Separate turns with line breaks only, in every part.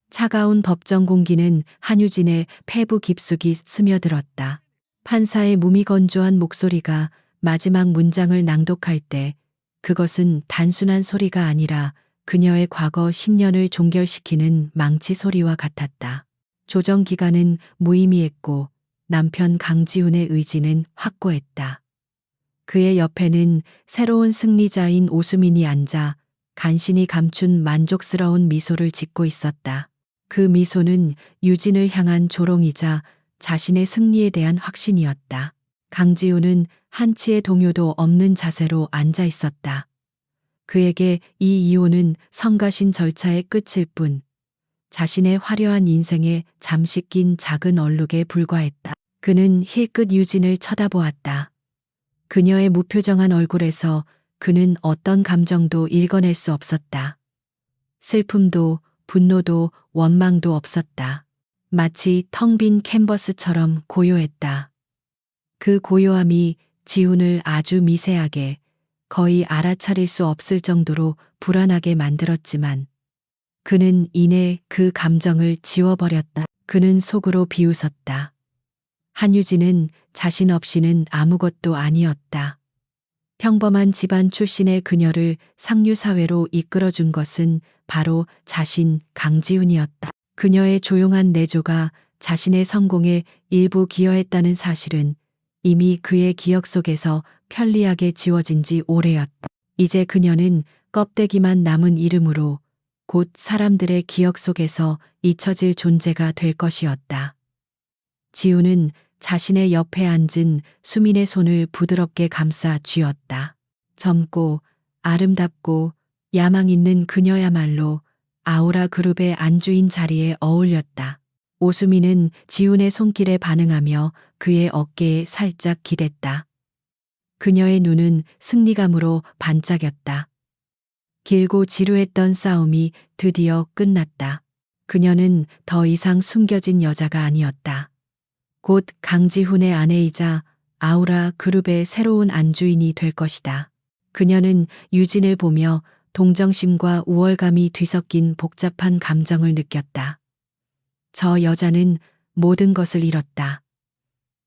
차가운 법정 공기는 한유진의 폐부 깊숙이 스며들었다. 판사의 무미건조한 목소리가 마지막 문장을 낭독할 때 그것은 단순한 소리가 아니라 그녀의 과거 10년을 종결시키는 망치 소리와 같았다. 조정 기간은 무의미했고 남편 강지훈의 의지는 확고했다. 그의 옆에는 새로운 승리자인 오수민이 앉아 간신히 감춘 만족스러운 미소를 짓고 있었다. 그 미소는 유진을 향한 조롱이자 자신의 승리에 대한 확신이었다. 강지훈은 한치의 동요도 없는 자세로 앉아 있었다. 그에게 이 이혼은 성가신 절차의 끝일 뿐 자신의 화려한 인생에 잠시 낀 작은 얼룩에 불과했다. 그는 힐끗 유진을 쳐다보았다. 그녀의 무표정한 얼굴에서 그는 어떤 감정도 읽어낼 수 없었다. 슬픔도 분노도 원망도 없었다. 마치 텅 빈 캔버스처럼 고요했다. 그 고요함이 지훈을 아주 미세하게 거의 알아차릴 수 없을 정도로 불안하게 만들었지만 그는 이내 그 감정을 지워버렸다. 그는 속으로 비웃었다. 한유진은 자신 없이는 아무것도 아니었다. 평범한 집안 출신의 그녀를 상류사회로 이끌어준 것은 바로 자신 강지훈이었다. 그녀의 조용한 내조가 자신의 성공에 일부 기여했다는 사실은 이미 그의 기억 속에서 편리하게 지워진 지 오래였다. 이제 그녀는 껍데기만 남은 이름으로 곧 사람들의 기억 속에서 잊혀질 존재가 될 것이었다. 지훈은 자신의 옆에 앉은 수민의 손을 부드럽게 감싸 쥐었다. 젊고 아름답고 야망 있는 그녀야말로 아우라 그룹의 안주인 자리에 어울렸다. 오수민은 지훈의 손길에 반응하며 그의 어깨에 살짝 기댔다. 그녀의 눈은 승리감으로 반짝였다. 길고 지루했던 싸움이 드디어 끝났다. 그녀는 더 이상 숨겨진 여자가 아니었다. 곧 강지훈의 아내이자 아우라 그룹의 새로운 안주인이 될 것이다. 그녀는 유진을 보며 동정심과 우월감이 뒤섞인 복잡한 감정을 느꼈다. 저 여자는 모든 것을 잃었다.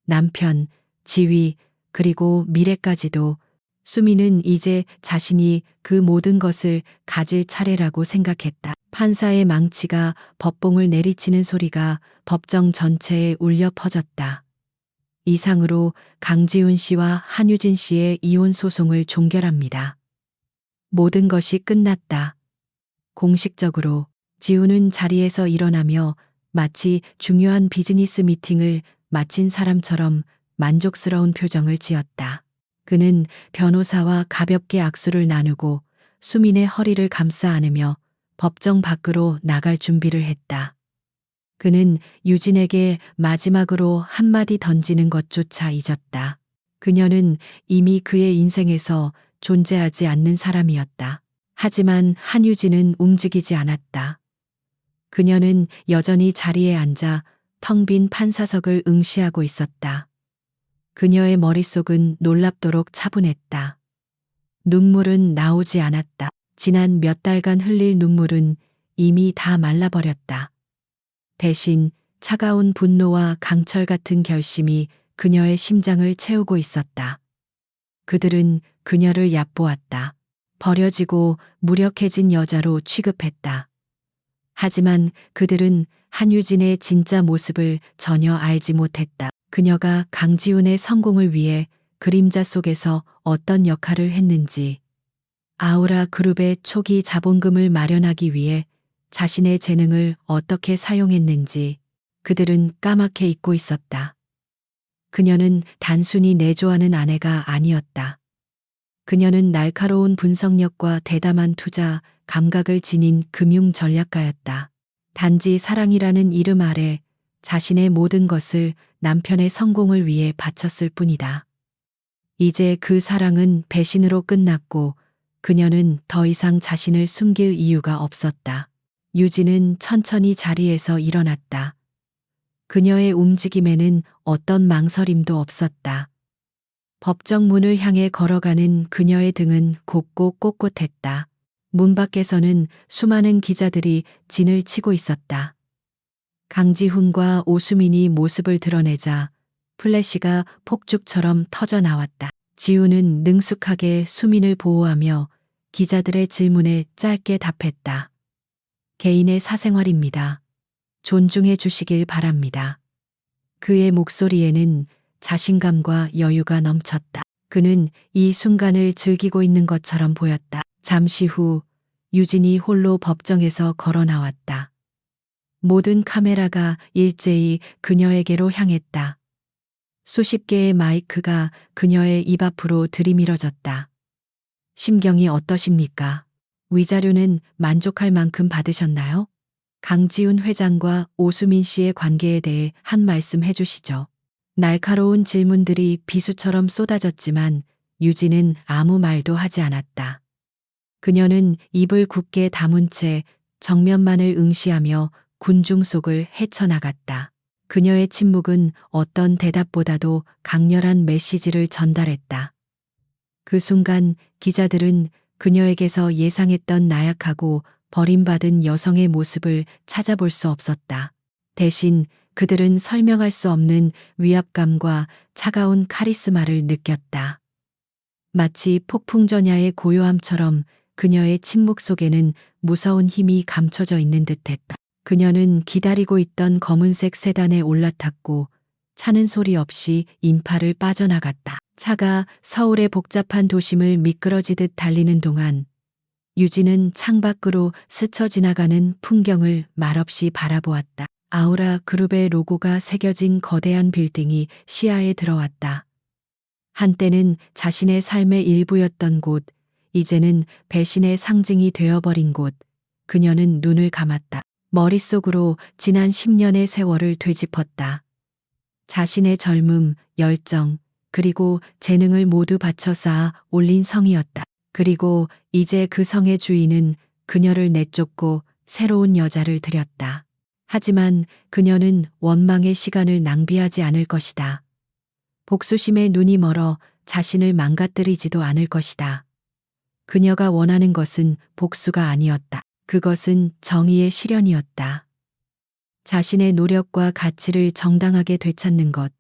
남편, 지위, 그리고 미래까지도. 수미는 이제 자신이 그 모든 것을 가질 차례라고 생각했다. 판사의 망치가 법봉을 내리치는 소리가 법정 전체에 울려 퍼졌다. 이상으로 강지훈 씨와 한유진 씨의 이혼 소송을 종결합니다. 모든 것이 끝났다. 공식적으로. 지훈은 자리에서 일어나며 마치 중요한 비즈니스 미팅을 마친 사람처럼 만족스러운 표정을 지었다. 그는 변호사와 가볍게 악수를 나누고 수민의 허리를 감싸 안으며 법정 밖으로 나갈 준비를 했다. 그는 유진에게 마지막으로 한마디 던지는 것조차 잊었다. 그녀는 이미 그의 인생에서 존재하지 않는 사람이었다. 하지만 한유진은 움직이지 않았다. 그녀는 여전히 자리에 앉아 텅 빈 판사석을 응시하고 있었다. 그녀의 머릿속은 놀랍도록 차분했다. 눈물은 나오지 않았다. 지난 몇 달간 흘릴 눈물은 이미 다 말라버렸다. 대신 차가운 분노와 강철 같은 결심이 그녀의 심장을 채우고 있었다. 그들은 그녀를 얕보았다. 버려지고 무력해진 여자로 취급했다. 하지만 그들은 한유진의 진짜 모습을 전혀 알지 못했다. 그녀가 강지훈의 성공을 위해 그림자 속에서 어떤 역할을 했는지, 아우라 그룹의 초기 자본금을 마련하기 위해 자신의 재능을 어떻게 사용했는지 그들은 까맣게 잊고 있었다. 그녀는 단순히 내조하는 아내가 아니었다. 그녀는 날카로운 분석력과 대담한 투자, 감각을 지닌 금융 전략가였다. 단지 사랑이라는 이름 아래 자신의 모든 것을 남편의 성공을 위해 바쳤을 뿐이다. 이제 그 사랑은 배신으로 끝났고 그녀는 더 이상 자신을 숨길 이유가 없었다. 유진은 천천히 자리에서 일어났다. 그녀의 움직임에는 어떤 망설임도 없었다. 법정 문을 향해 걸어가는 그녀의 등은 곱고 꼿꼿했다. 문 밖에서는 수많은 기자들이 진을 치고 있었다. 강지훈과 오수민이 모습을 드러내자 플래시가 폭죽처럼 터져 나왔다. 지훈은 능숙하게 수민을 보호하며 기자들의 질문에 짧게 답했다. 개인의 사생활입니다. 존중해 주시길 바랍니다. 그의 목소리에는 자신감과 여유가 넘쳤다. 그는 이 순간을 즐기고 있는 것처럼 보였다. 잠시 후 유진이 홀로 법정에서 걸어 나왔다. 모든 카메라가 일제히 그녀에게로 향했다. 수십 개의 마이크가 그녀의 입 앞으로 들이밀어졌다. 심경이 어떠십니까? 위자료는 만족할 만큼 받으셨나요? 강지훈 회장과 오수민 씨의 관계에 대해 한 말씀 해주시죠. 날카로운 질문들이 비수처럼 쏟아졌지만 유진은 아무 말도 하지 않았다. 그녀는 입을 굳게 다문 채 정면만을 응시하며 군중 속을 헤쳐나갔다. 그녀의 침묵은 어떤 대답보다도 강렬한 메시지를 전달했다. 그 순간 기자들은 그녀에게서 예상했던 나약하고 버림받은 여성의 모습을 찾아볼 수 없었다. 대신 그들은 설명할 수 없는 위압감과 차가운 카리스마를 느꼈다. 마치 폭풍전야의 고요함처럼 그녀의 침묵 속에는 무서운 힘이 감춰져 있는 듯했다. 그녀는 기다리고 있던 검은색 세단에 올라탔고 차는 소리 없이 인파를 빠져나갔다. 차가 서울의 복잡한 도심을 미끄러지듯 달리는 동안 유진은 창밖으로 스쳐 지나가는 풍경을 말없이 바라보았다. 아우라 그룹의 로고가 새겨진 거대한 빌딩이 시야에 들어왔다. 한때는 자신의 삶의 일부였던 곳, 이제는 배신의 상징이 되어버린 곳. 그녀는 눈을 감았다. 머릿속으로 지난 10년의 세월을 되짚었다. 자신의 젊음, 열정, 그리고 재능을 모두 바쳐 쌓아 올린 성이었다. 그리고 이제 그 성의 주인은 그녀를 내쫓고 새로운 여자를 들였다. 하지만 그녀는 원망의 시간을 낭비하지 않을 것이다. 복수심에 눈이 멀어 자신을 망가뜨리지도 않을 것이다. 그녀가 원하는 것은 복수가 아니었다. 그것은 정의의 실현이었다. 자신의 노력과 가치를 정당하게 되찾는 것.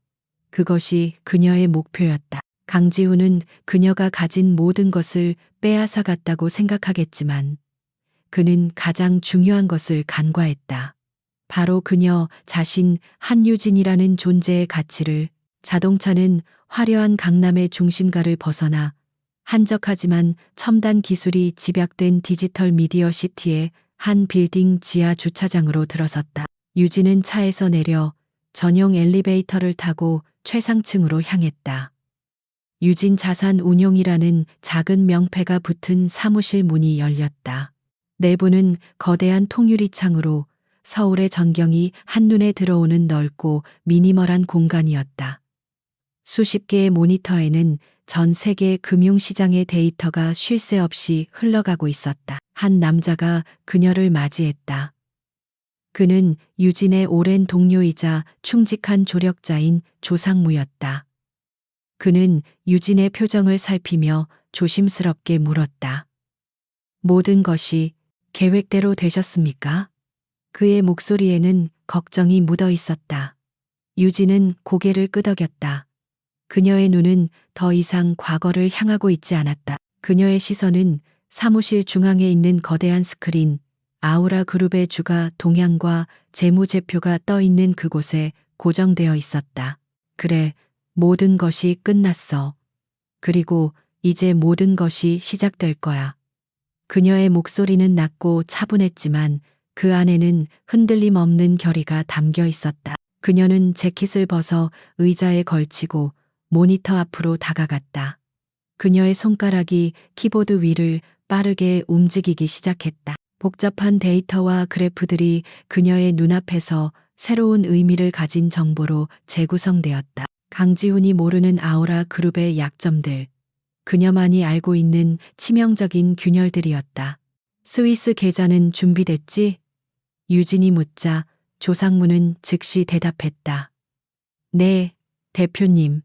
그것이 그녀의 목표였다. 강지훈은 그녀가 가진 모든 것을 빼앗아 갔다고 생각하겠지만 그는 가장 중요한 것을 간과했다. 바로 그녀 자신 한유진이라는 존재의 가치를. 자동차는 화려한 강남의 중심가를 벗어나 한적하지만 첨단 기술이 집약된 디지털 미디어 시티의 한 빌딩 지하 주차장으로 들어섰다. 유진은 차에서 내려 전용 엘리베이터를 타고 최상층으로 향했다. 유진 자산 운용이라는 작은 명패가 붙은 사무실 문이 열렸다. 내부는 거대한 통유리 창으로 서울의 전경이 한눈에 들어오는 넓고 미니멀한 공간이었다. 수십 개의 모니터에는 전 세계 금융시장의 데이터가 쉴 새 없이 흘러가고 있었다. 한 남자가 그녀를 맞이했다. 그는 유진의 오랜 동료이자 충직한 조력자인 조상무였다. 그는 유진의 표정을 살피며 조심스럽게 물었다. 모든 것이 계획대로 되셨습니까? 그의 목소리에는 걱정이 묻어 있었다. 유진은 고개를 끄덕였다. 그녀의 눈은 더 이상 과거를 향하고 있지 않았다. 그녀의 시선은 사무실 중앙에 있는 거대한 스크린, 아우라 그룹의 주가 동향과 재무제표가 떠 있는 그곳에 고정되어 있었다. 그래, 모든 것이 끝났어. 그리고 이제 모든 것이 시작될 거야. 그녀의 목소리는 낮고 차분했지만 그 안에는 흔들림 없는 결의가 담겨 있었다. 그녀는 재킷을 벗어 의자에 걸치고 모니터 앞으로 다가갔다. 그녀의 손가락이 키보드 위를 빠르게 움직이기 시작했다. 복잡한 데이터와 그래프들이 그녀의 눈앞에서 새로운 의미를 가진 정보로 재구성되었다. 강지훈이 모르는 아우라 그룹의 약점들, 그녀만이 알고 있는 치명적인 균열들이었다. 스위스 계좌는 준비됐지? 유진이 묻자 조상무는 즉시 대답했다. 네, 대표님.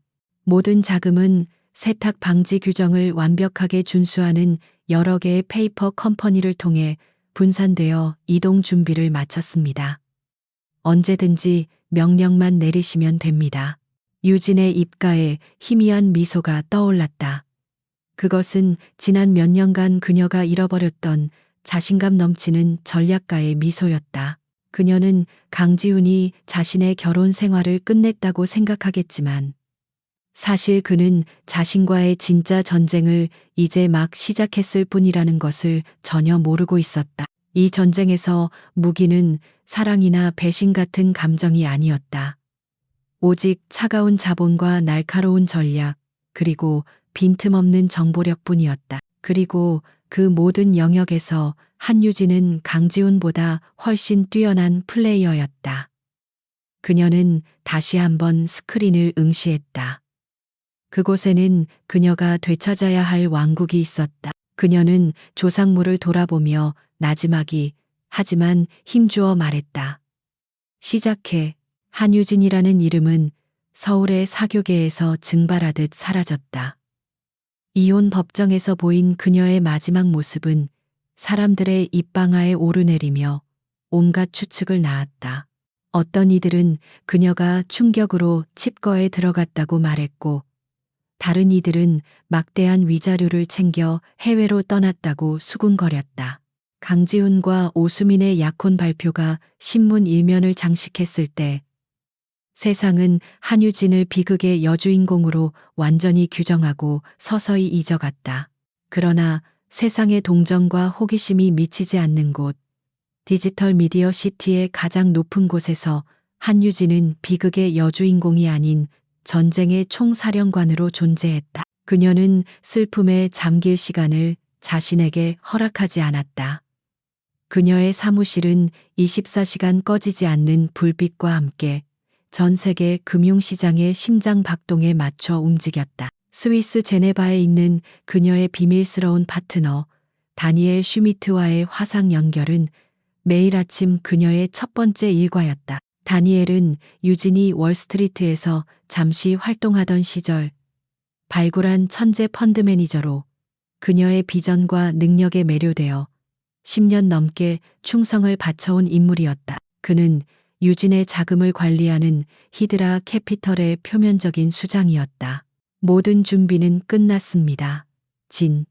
모든 자금은 세탁 방지 규정을 완벽하게 준수하는 여러 개의 페이퍼 컴퍼니를 통해 분산되어 이동 준비를 마쳤습니다. 언제든지 명령만 내리시면 됩니다. 유진의 입가에 희미한 미소가 떠올랐다. 그것은 지난 몇 년간 그녀가 잃어버렸던 자신감 넘치는 전략가의 미소였다. 그녀는 강지훈이 자신의 결혼 생활을 끝냈다고 생각하겠지만 사실 그는 자신과의 진짜 전쟁을 이제 막 시작했을 뿐이라는 것을 전혀 모르고 있었다. 이 전쟁에서 무기는 사랑이나 배신 같은 감정이 아니었다. 오직 차가운 자본과 날카로운 전략, 그리고 빈틈없는 정보력뿐이었다. 그리고 그 모든 영역에서 한유진은 강지훈보다 훨씬 뛰어난 플레이어였다. 그녀는 다시 한번 스크린을 응시했다. 그곳에는 그녀가 되찾아야 할 왕국이 있었다. 그녀는 조상모를 돌아보며 나지막이 하지만 힘주어 말했다. 시작해. 한유진이라는 이름은 서울의 사교계에서 증발하듯 사라졌다. 이혼 법정에서 보인 그녀의 마지막 모습은 사람들의 입방아에 오르내리며 온갖 추측을 낳았다. 어떤 이들은 그녀가 충격으로 칩거에 들어갔다고 말했고, 다른 이들은 막대한 위자료를 챙겨 해외로 떠났다고 수군거렸다. 강지훈과 오수민의 약혼 발표가 신문 일면을 장식했을 때 세상은 한유진을 비극의 여주인공으로 완전히 규정하고 서서히 잊어갔다. 그러나 세상의 동정과 호기심이 미치지 않는 곳, 디지털 미디어 시티의 가장 높은 곳에서 한유진은 비극의 여주인공이 아닌 전쟁의 총사령관으로 존재했다. 그녀는 슬픔에 잠길 시간을 자신에게 허락하지 않았다. 그녀의 사무실은 24시간 꺼지지 않는 불빛과 함께 전 세계 금융시장의 심장 박동에 맞춰 움직였다. 스위스 제네바에 있는 그녀의 비밀스러운 파트너 다니엘 슈미트와의 화상 연결은 매일 아침 그녀의 첫 번째 일과였다. 다니엘은 유진이 월스트리트에서 잠시 활동하던 시절 발굴한 천재 펀드 매니저로 그녀의 비전과 능력에 매료되어 10년 넘게 충성을 바쳐온 인물이었다. 그는 유진의 자금을 관리하는 히드라 캐피털의 표면적인 수장이었다. 모든 준비는 끝났습니다. 진.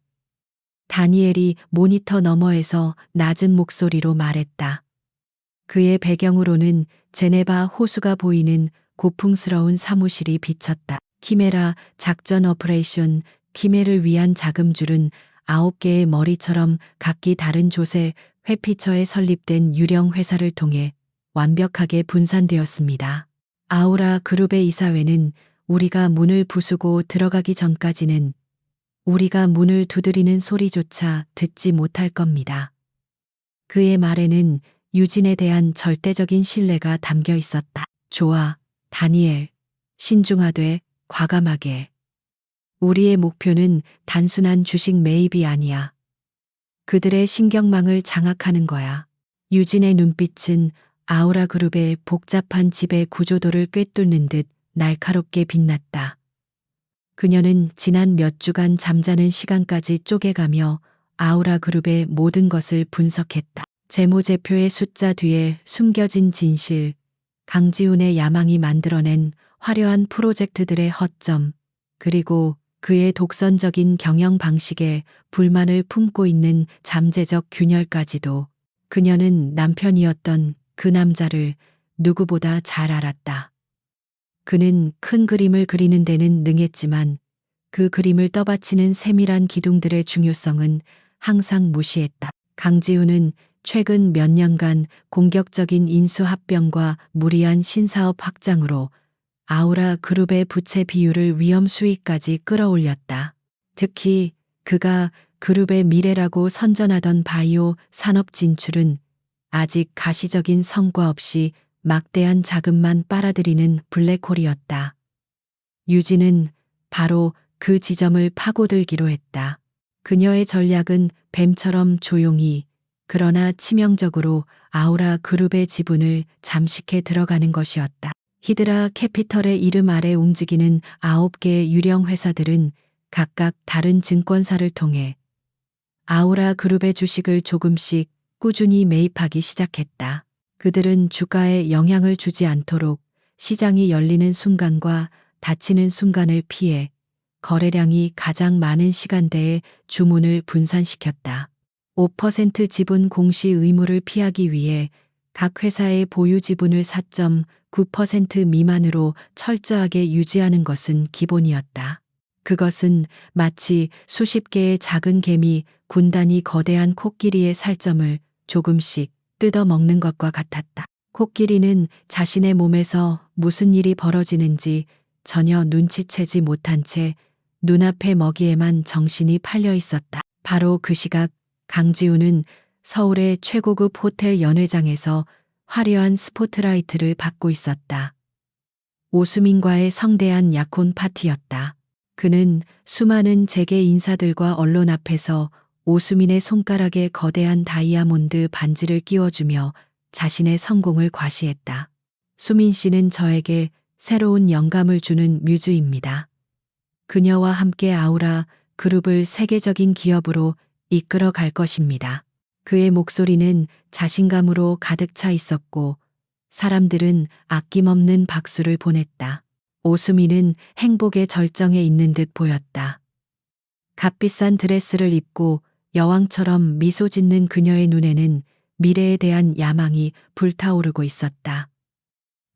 다니엘이 모니터 너머에서 낮은 목소리로 말했다. 그의 배경으로는 제네바 호수가 보이는 고풍스러운 사무실이 비쳤다. 키메라 작전 오퍼레이션 키메를 위한 자금줄은 9개의 머리처럼 각기 다른 조세 회피처에 설립된 유령 회사를 통해 완벽하게 분산되었습니다. 아우라 그룹의 이사회는 우리가 문을 부수고 들어가기 전까지는 우리가 문을 두드리는 소리조차 듣지 못할 겁니다. 그의 말에는 유진에 대한 절대적인 신뢰가 담겨 있었다. 좋아, 다니엘. 신중하되 과감하게. 우리의 목표는 단순한 주식 매입이 아니야. 그들의 신경망을 장악하는 거야. 유진의 눈빛은 아우라 그룹의 복잡한 지배 구조도를 꿰뚫는 듯 날카롭게 빛났다. 그녀는 지난 몇 주간 잠자는 시간까지 쪼개가며 아우라 그룹의 모든 것을 분석했다. 재무제표의 숫자 뒤에 숨겨진 진실, 강지훈의 야망이 만들어낸 화려한 프로젝트들의 허점, 그리고 그의 독선적인 경영 방식에 불만을 품고 있는 잠재적 균열까지도. 그녀는 남편이었던 그 남자를 누구보다 잘 알았다. 그는 큰 그림을 그리는 데는 능했지만 그 그림을 떠받치는 세밀한 기둥들의 중요성은 항상 무시했다. 강지훈은 최근 몇 년간 공격적인 인수합병과 무리한 신사업 확장으로 아우라 그룹의 부채 비율을 위험 수위까지 끌어올렸다. 특히 그가 그룹의 미래라고 선전하던 바이오 산업 진출은 아직 가시적인 성과 없이 막대한 자금만 빨아들이는 블랙홀이었다. 유진은 바로 그 지점을 파고들기로 했다. 그녀의 전략은 뱀처럼 조용히 그러나 치명적으로 아우라 그룹의 지분을 잠식해 들어가는 것이었다. 히드라 캐피털의 이름 아래 움직이는 9개의 유령 회사들은 각각 다른 증권사를 통해 아우라 그룹의 주식을 조금씩 꾸준히 매입하기 시작했다. 그들은 주가에 영향을 주지 않도록 시장이 열리는 순간과 닫히는 순간을 피해 거래량이 가장 많은 시간대에 주문을 분산시켰다. 5% 지분 공시 의무를 피하기 위해 각 회사의 보유 지분을 4.9% 미만으로 철저하게 유지하는 것은 기본이었다. 그것은 마치 수십 개의 작은 개미 군단이 거대한 코끼리의 살점을 조금씩 뜯어먹는 것과 같았다. 코끼리는 자신의 몸에서 무슨 일이 벌어지는지 전혀 눈치채지 못한 채 눈앞의 먹이에만 정신이 팔려 있었다. 바로 그 시각 강지우는 서울의 최고급 호텔 연회장에서 화려한 스포트라이트를 받고 있었다. 오수민과의 성대한 약혼 파티였다. 그는 수많은 재계 인사들과 언론 앞에서 오수민의 손가락에 거대한 다이아몬드 반지를 끼워주며 자신의 성공을 과시했다. 수민 씨는 저에게 새로운 영감을 주는 뮤즈입니다. 그녀와 함께 아우라 그룹을 세계적인 기업으로 이끌어 갈 것입니다. 그의 목소리는 자신감으로 가득 차 있었고 사람들은 아낌없는 박수를 보냈다. 오수민은 행복의 절정에 있는 듯 보였다. 값비싼 드레스를 입고 여왕처럼 미소 짓는 그녀의 눈에는 미래에 대한 야망이 불타오르고 있었다.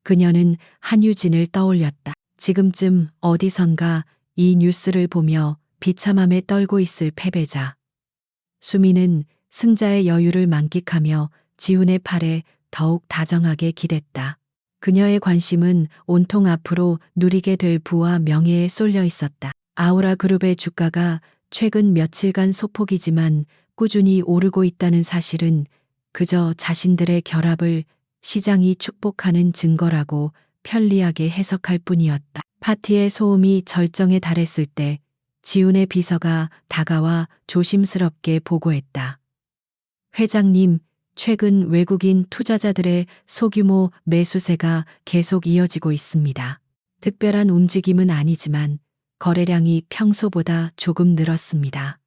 그녀는 한유진을 떠올렸다. 지금쯤 어디선가 이 뉴스를 보며 비참함에 떨고 있을 패배자. 수민은 승자의 여유를 만끽하며 지훈의 팔에 더욱 다정하게 기댔다. 그녀의 관심은 온통 앞으로 누리게 될 부와 명예에 쏠려 있었다. 아우라 그룹의 주가가 최근 며칠간 소폭이지만 꾸준히 오르고 있다는 사실은 그저 자신들의 결합을 시장이 축복하는 증거라고 편리하게 해석할 뿐이었다. 파티의 소음이 절정에 달했을 때 지훈의 비서가 다가와 조심스럽게 보고했다. 회장님, 최근 외국인 투자자들의 소규모 매수세가 계속 이어지고 있습니다. 특별한 움직임은 아니지만 거래량이 평소보다 조금 늘었습니다.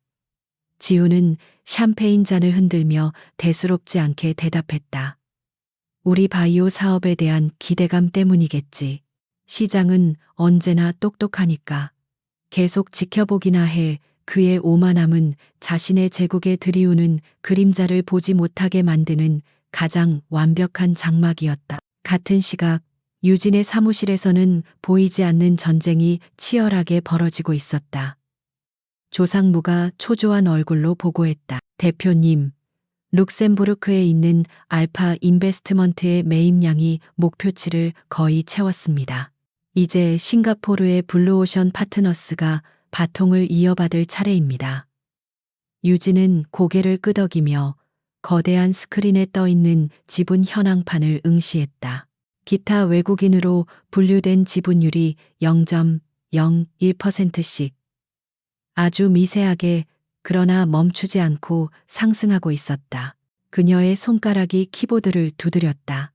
지훈은 샴페인 잔을 흔들며 대수롭지 않게 대답했다. 우리 바이오 사업에 대한 기대감 때문이겠지. 시장은 언제나 똑똑하니까. 계속 지켜보기나 해. 그의 오만함은 자신의 제국에 들이우는 그림자를 보지 못하게 만드는 가장 완벽한 장막이었다. 같은 시각 유진의 사무실에서는 보이지 않는 전쟁이 치열하게 벌어지고 있었다. 조상무가 초조한 얼굴로 보고했다. 대표님, 룩셈부르크에 있는 알파 인베스트먼트의 매입량이 목표치를 거의 채웠습니다. 이제 싱가포르의 블루오션 파트너스가 바통을 이어받을 차례입니다. 유진은 고개를 끄덕이며 거대한 스크린에 떠 있는 지분 현황판을 응시했다. 기타 외국인으로 분류된 지분율이 0.01%씩 아주 미세하게 그러나 멈추지 않고 상승하고 있었다. 그녀의 손가락이 키보드를 두드렸다.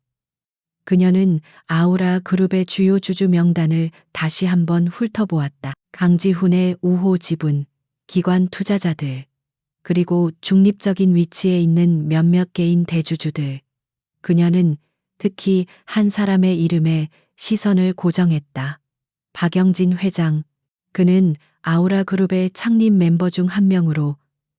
그녀는 아우라 그룹의 주요 주주 명단을 다시 한번 훑어보았다. 강지훈의 5호 지분, 기관 투자자들, 그리고 중립적인 위치에 있는 몇몇 개인 대주주들. 그녀는 특히 한 사람의 이름에 시선을 고정했다. 박영진 회장. 그는 아우라 그룹의 창립 멤버 중 한 명으로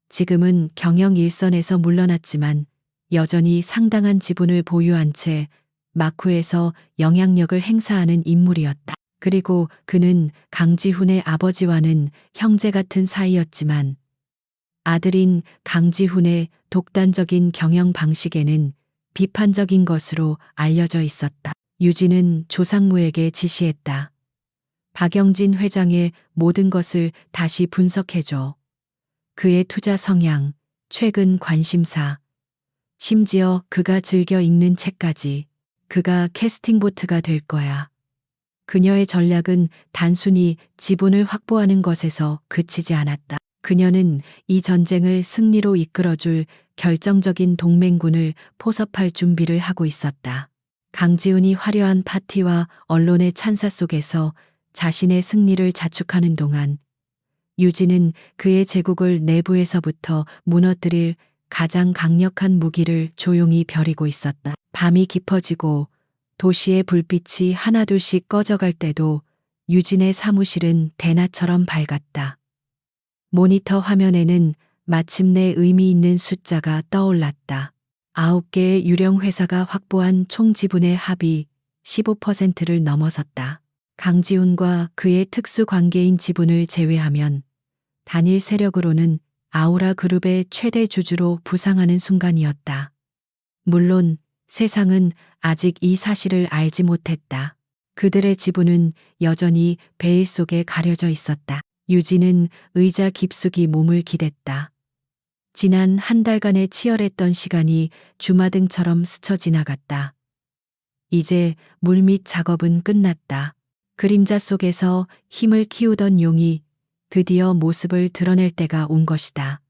지금은 경영 일선에서 물러났지만 여전히 상당한 지분을 보유한 채 마쿠에서 영향력을 행사하는 인물이었다. 그리고 그는 강지훈의 아버지와는 형제 같은 사이였지만 아들인 강지훈의 독단적인 경영 방식에는 비판적인 것으로 알려져 있었다. 유진은 조상무에게 지시했다. 박영진 회장의 모든 것을 다시 분석해줘. 그의 투자 성향, 최근 관심사, 심지어 그가 즐겨 읽는 책까지. 그가 캐스팅보트가 될 거야. 그녀의 전략은 단순히 지분을 확보하는 것에서 그치지 않았다. 그녀는 이 전쟁을 승리로 이끌어줄 결정적인 동맹군을 포섭할 준비를 하고 있었다. 강지훈이 화려한 파티와 언론의 찬사 속에서 자신의 승리를 자축하는 동안 유진은 그의 제국을 내부에서부터 무너뜨릴 가장 강력한 무기를 조용히 벼리고 있었다. 밤이 깊어지고 도시의 불빛이 하나둘씩 꺼져갈 때도 유진의 사무실은 대낮처럼 밝았다. 모니터 화면에는 마침내 의미 있는 숫자가 떠올랐다. 9개의 유령 회사가 확보한 총 지분의 합이 15%를 넘어섰다. 강지훈과 그의 특수 관계인 지분을 제외하면 단일 세력으로는 아우라 그룹의 최대 주주로 부상하는 순간이었다. 물론 세상은 아직 이 사실을 알지 못했다. 그들의 지분은 여전히 베일 속에 가려져 있었다. 유진은 의자 깊숙이 몸을 기댔다. 지난 한 달간의 치열했던 시간이 주마등처럼 스쳐 지나갔다. 이제 물밑 작업은 끝났다. 그림자 속에서 힘을 키우던 용이 드디어 모습을 드러낼 때가 온 것이다.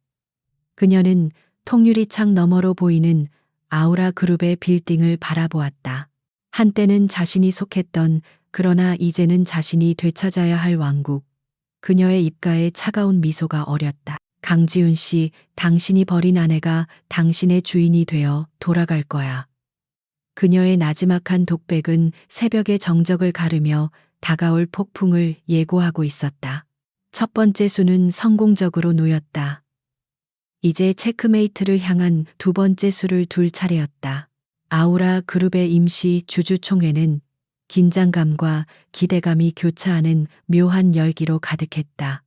그녀는 통유리창 너머로 보이는 아우라 그룹의 빌딩을 바라보았다. 한때는 자신이 속했던, 그러나 이제는 자신이 되찾아야 할 왕국. 그녀의 입가에 차가운 미소가 어렸다. 강지훈 씨, 당신이 버린 아내가 당신의 주인이 되어 돌아갈 거야. 그녀의 나지막한 독백은 새벽의 정적을 가르며 다가올 폭풍을 예고하고 있었다. 첫 번째 수는 성공적으로 놓였다. 이제 체크메이트를 향한 두 번째 수를 둘 차례였다. 아우라 그룹의 임시 주주총회는 긴장감과 기대감이 교차하는 묘한 열기로 가득했다.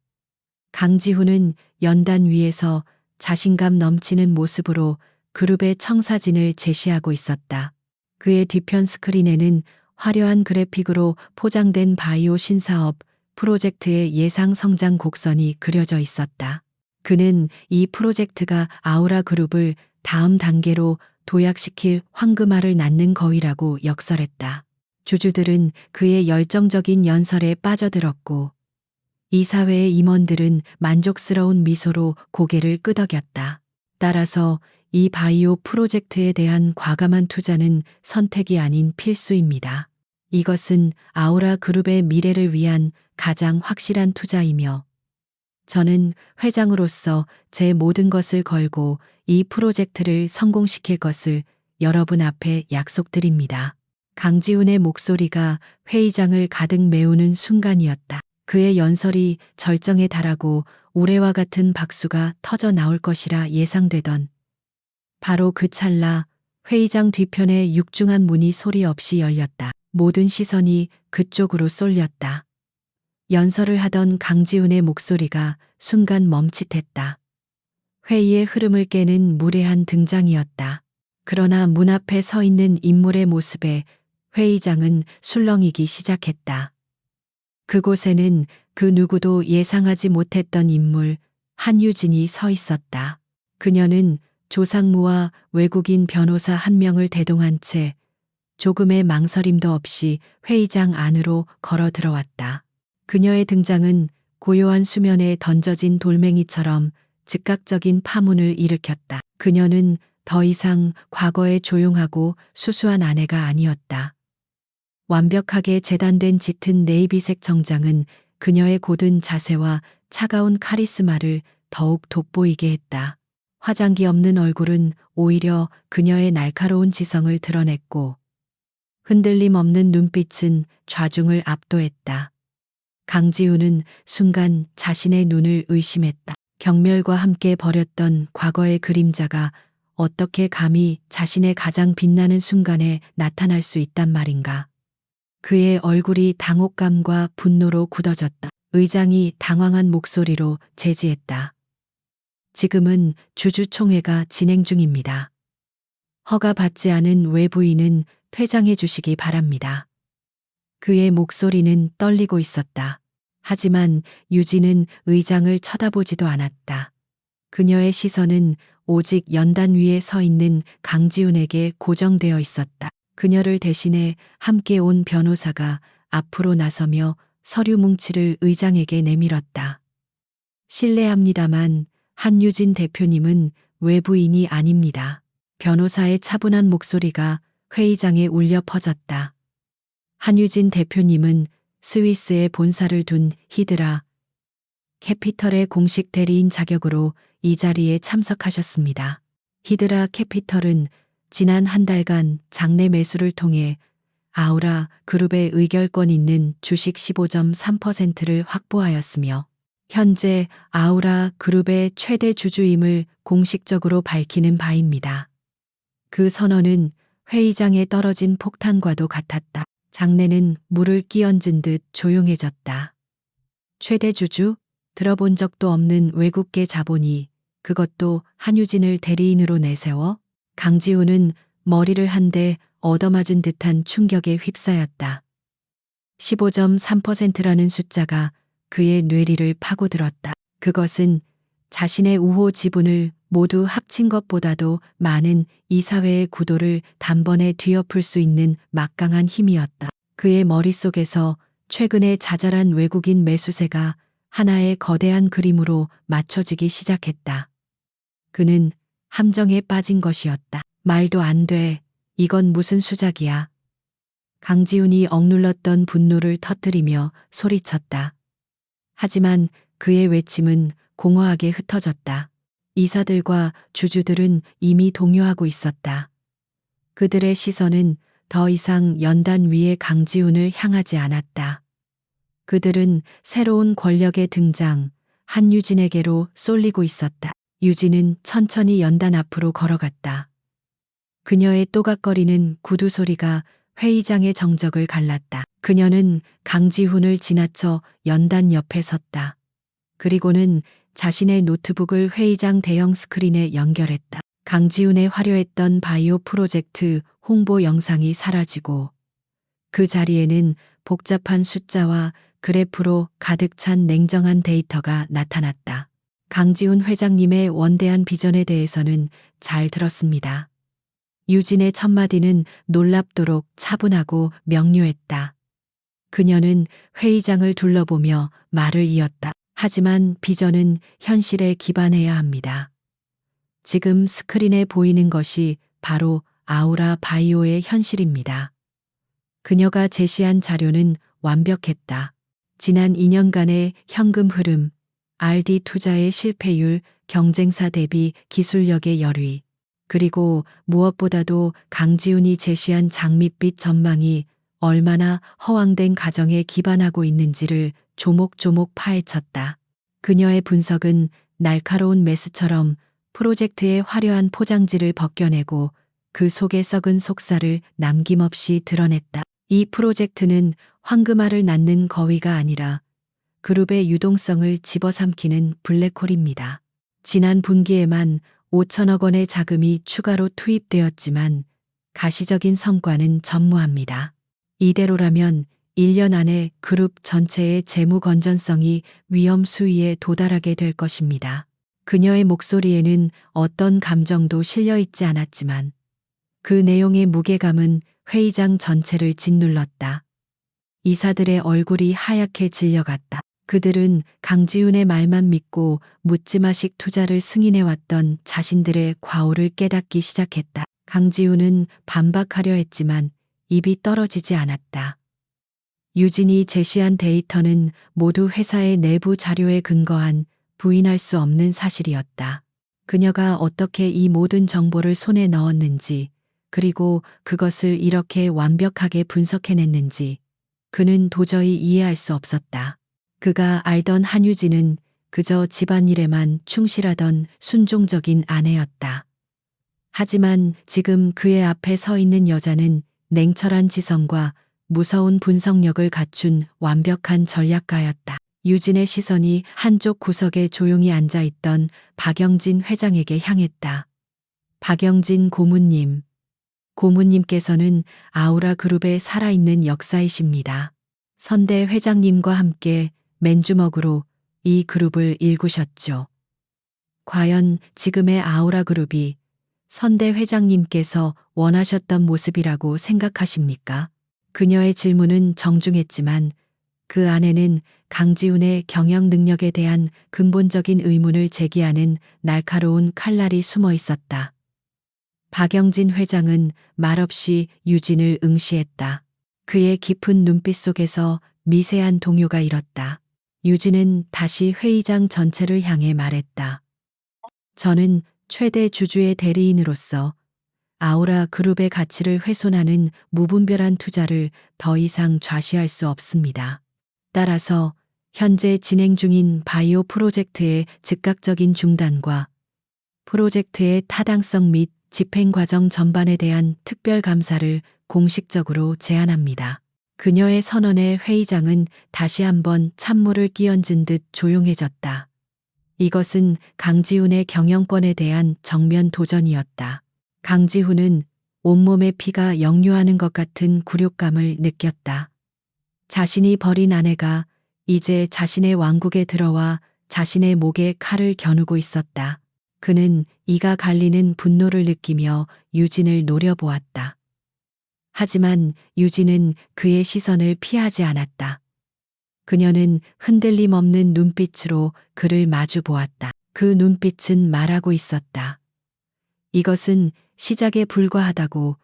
강지훈은 연단 위에서 자신감 넘치는 모습으로 그룹의 청사진을 제시하고 있었다. 그의 뒤편 스크린에는 화려한 그래픽으로 포장된 바이오 신사업 프로젝트의 예상 성장 곡선이 그려져 있었다. 그는 이 프로젝트가 아우라 그룹을 다음 단계로 도약시킬 황금알을 낳는 거위라고 역설했다. 주주들은 그의 열정적인 연설에 빠져들었고 이사회의 임원들은 만족스러운 미소로 고개를 끄덕였다. 따라서 이 바이오 프로젝트에 대한 과감한 투자는 선택이 아닌 필수입니다. 이것은 아우라 그룹의 미래를 위한 가장 확실한 투자이며 저는 회장으로서 제 모든 것을 걸고 이 프로젝트를 성공시킬 것을 여러분 앞에 약속드립니다. 강지훈의 목소리가 회의장을 가득 메우는 순간이었다. 그의 연설이 절정에 달하고 우레와 같은 박수가 터져 나올 것이라 예상되던 바로 그 찰나 회의장 뒤편의 육중한 문이 소리 없이 열렸다. 모든 시선이 그쪽으로 쏠렸다. 연설을 하던 강지훈의 목소리가 순간 멈칫했다. 회의의 흐름을 깨는 무례한 등장이었다. 그러나 문 앞에 서 있는 인물의 모습에 회의장은 술렁이기 시작했다. 그곳에는 그 누구도 예상하지 못했던 인물 한유진이 서 있었다. 그녀는 조상무와 외국인 변호사 한 명을 대동한 채 조금의 망설임도 없이 회의장 안으로 걸어 들어왔다. 그녀의 등장은 고요한 수면에 던져진 돌멩이처럼 즉각적인 파문을 일으켰다. 그녀는 더 이상 과거의 조용하고 수수한 아내가 아니었다. 완벽하게 재단된 짙은 네이비색 정장은 그녀의 고든 자세와 차가운 카리스마를 더욱 돋보이게 했다. 화장기 없는 얼굴은 오히려 그녀의 날카로운 지성을 드러냈고 흔들림 없는 눈빛은 좌중을 압도했다. 강지훈은 순간 자신의 눈을 의심했다. 경멸과 함께 버렸던 과거의 그림자가 어떻게 감히 자신의 가장 빛나는 순간에 나타날 수 있단 말인가. 그의 얼굴이 당혹감과 분노로 굳어졌다. 의장이 당황한 목소리로 제지했다. 지금은 주주총회가 진행 중입니다. 허가받지 않은 외부인은 퇴장해 주시기 바랍니다. 그의 목소리는 떨리고 있었다. 하지만 유진은 의장을 쳐다보지도 않았다. 그녀의 시선은 오직 연단 위에 서 있는 강지훈에게 고정되어 있었다. 그녀를 대신해 함께 온 변호사가 앞으로 나서며 서류 뭉치를 의장에게 내밀었다. 실례합니다만 한유진 대표님은 외부인이 아닙니다. 변호사의 차분한 목소리가 회의장에 울려 퍼졌다. 한유진 대표님은 스위스에 본사를 둔 히드라 캐피털의 공식 대리인 자격으로 이 자리에 참석하셨습니다. 히드라 캐피털은 지난 한 달간 장내 매수를 통해 아우라 그룹의 의결권 있는 주식 15.3%를 확보하였으며 현재 아우라 그룹의 최대 주주임을 공식적으로 밝히는 바입니다. 그 선언은 회의장에 떨어진 폭탄과도 같았다. 장내는 물을 끼얹은 듯 조용해졌다. 최대 주주? 들어본 적도 없는 외국계 자본이 그것도 한유진을 대리인으로 내세워? 강지훈은 머리를 한 대 얻어맞은 듯한 충격에 휩싸였다. 15.3%라는 숫자가 그의 뇌리를 파고들었다. 그것은 자신의 우호 지분을 모두 합친 것보다도 많은 이 사회의 구도를 단번에 뒤엎을 수 있는 막강한 힘이었다. 그의 머릿속에서 최근의 자잘한 외국인 매수세가 하나의 거대한 그림으로 맞춰지기 시작했다. 그는 함정에 빠진 것이었다. 말도 안 돼. 이건 무슨 수작이야. 강지훈이 억눌렀던 분노를 터뜨리며 소리쳤다. 하지만 그의 외침은 공허하게 흩어졌다. 이사들과 주주들은 이미 동요하고 있었다. 그들의 시선은 더 이상 연단 위의 강지훈을 향하지 않았다. 그들은 새로운 권력의 등장, 한유진에게로 쏠리고 있었다. 유진은 천천히 연단 앞으로 걸어갔다. 그녀의 또각거리는 구두 소리가 회의장의 정적을 갈랐다. 그녀는 강지훈을 지나쳐 연단 옆에 섰다. 그리고는 자신의 노트북을 회의장 대형 스크린에 연결했다. 강지훈의 화려했던 바이오 프로젝트 홍보 영상이 사라지고 그 자리에는 복잡한 숫자와 그래프로 가득 찬 냉정한 데이터가 나타났다. 강지훈 회장님의 원대한 비전에 대해서는 잘 들었습니다. 유진의 첫마디는 놀랍도록 차분하고 명료했다. 그녀는 회의장을 둘러보며 말을 이었다. 하지만 비전은 현실에 기반해야 합니다. 지금 스크린에 보이는 것이 바로 아우라 바이오의 현실입니다. 그녀가 제시한 자료는 완벽했다. 지난 2년간의 현금 흐름, RD 투자의 실패율, 경쟁사 대비 기술력의 열의, 그리고 무엇보다도 강지훈이 제시한 장밋빛 전망이 얼마나 허황된 가정에 기반하고 있는지를 조목조목 파헤쳤다. 그녀의 분석은 날카로운 메스처럼 프로젝트의 화려한 포장지를 벗겨내고 그 속에 썩은 속살을 남김없이 드러냈다. 이 프로젝트는 황금알을 낳는 거위가 아니라 그룹의 유동성을 집어삼키는 블랙홀입니다. 지난 분기에만 5천억 원의 자금이 추가로 투입되었지만 가시적인 성과는 전무합니다. 이대로라면 1년 안에 그룹 전체의 재무 건전성이 위험 수위에 도달하게 될 것입니다. 그녀의 목소리에는 어떤 감정도 실려 있지 않았지만 그 내용의 무게감은 회의장 전체를 짓눌렀다. 이사들의 얼굴이 하얗게 질려갔다. 그들은 강지훈의 말만 믿고 묻지마식 투자를 승인해왔던 자신들의 과오를 깨닫기 시작했다. 강지훈은 반박하려 했지만 입이 떨어지지 않았다. 유진이 제시한 데이터는 모두 회사의 내부 자료에 근거한 부인할 수 없는 사실이었다. 그녀가 어떻게 이 모든 정보를 손에 넣었는지, 그리고 그것을 이렇게 완벽하게 분석해냈는지 그는 도저히 이해할 수 없었다. 그가 알던 한유진은 그저 집안일에만 충실하던 순종적인 아내였다. 하지만 지금 그의 앞에 서 있는 여자는 냉철한 지성과 무서운 분석력을 갖춘 완벽한 전략가였다. 유진의 시선이 한쪽 구석에 조용히 앉아있던 박영진 회장에게 향했다. 박영진 고문님. 고문님께서는 아우라 그룹의 살아있는 역사이십니다. 선대 회장님과 함께 맨주먹으로 이 그룹을 일구셨죠. 과연 지금의 아우라 그룹이 선대 회장님께서 원하셨던 모습이라고 생각하십니까? 그녀의 질문은 정중했지만 그 안에는 강지훈의 경영 능력에 대한 근본적인 의문을 제기하는 날카로운 칼날이 숨어 있었다. 박영진 회장은 말없이 유진을 응시했다. 그의 깊은 눈빛 속에서 미세한 동요가 일었다. 유진은 다시 회의장 전체를 향해 말했다. 저는 최대 주주의 대리인으로서 아우라 그룹의 가치를 훼손하는 무분별한 투자를 더 이상 좌시할 수 없습니다. 따라서 현재 진행 중인 바이오 프로젝트의 즉각적인 중단과 프로젝트의 타당성 및 집행 과정 전반에 대한 특별 감사를 공식적으로 제안합니다. 그녀의 선언에 회의장은 다시 한번 찬물을 끼얹은 듯 조용해졌다. 이것은 강지훈의 경영권에 대한 정면 도전이었다. 강지훈은 온몸의 피가 역류하는 것 같은 굴욕감을 느꼈다. 자신이 버린 아내가 이제 자신의 왕국에 들어와 자신의 목에 칼을 겨누고 있었다. 그는 이가 갈리는 분노를 느끼며 유진을 노려보았다. 하지만 유진은 그의 시선을 피하지 않았다. 그녀는 흔들림 없는 눈빛으로 그를 마주 보았다. 그 눈빛은 말하고 있었다. 이것은 시작에 불과하다고.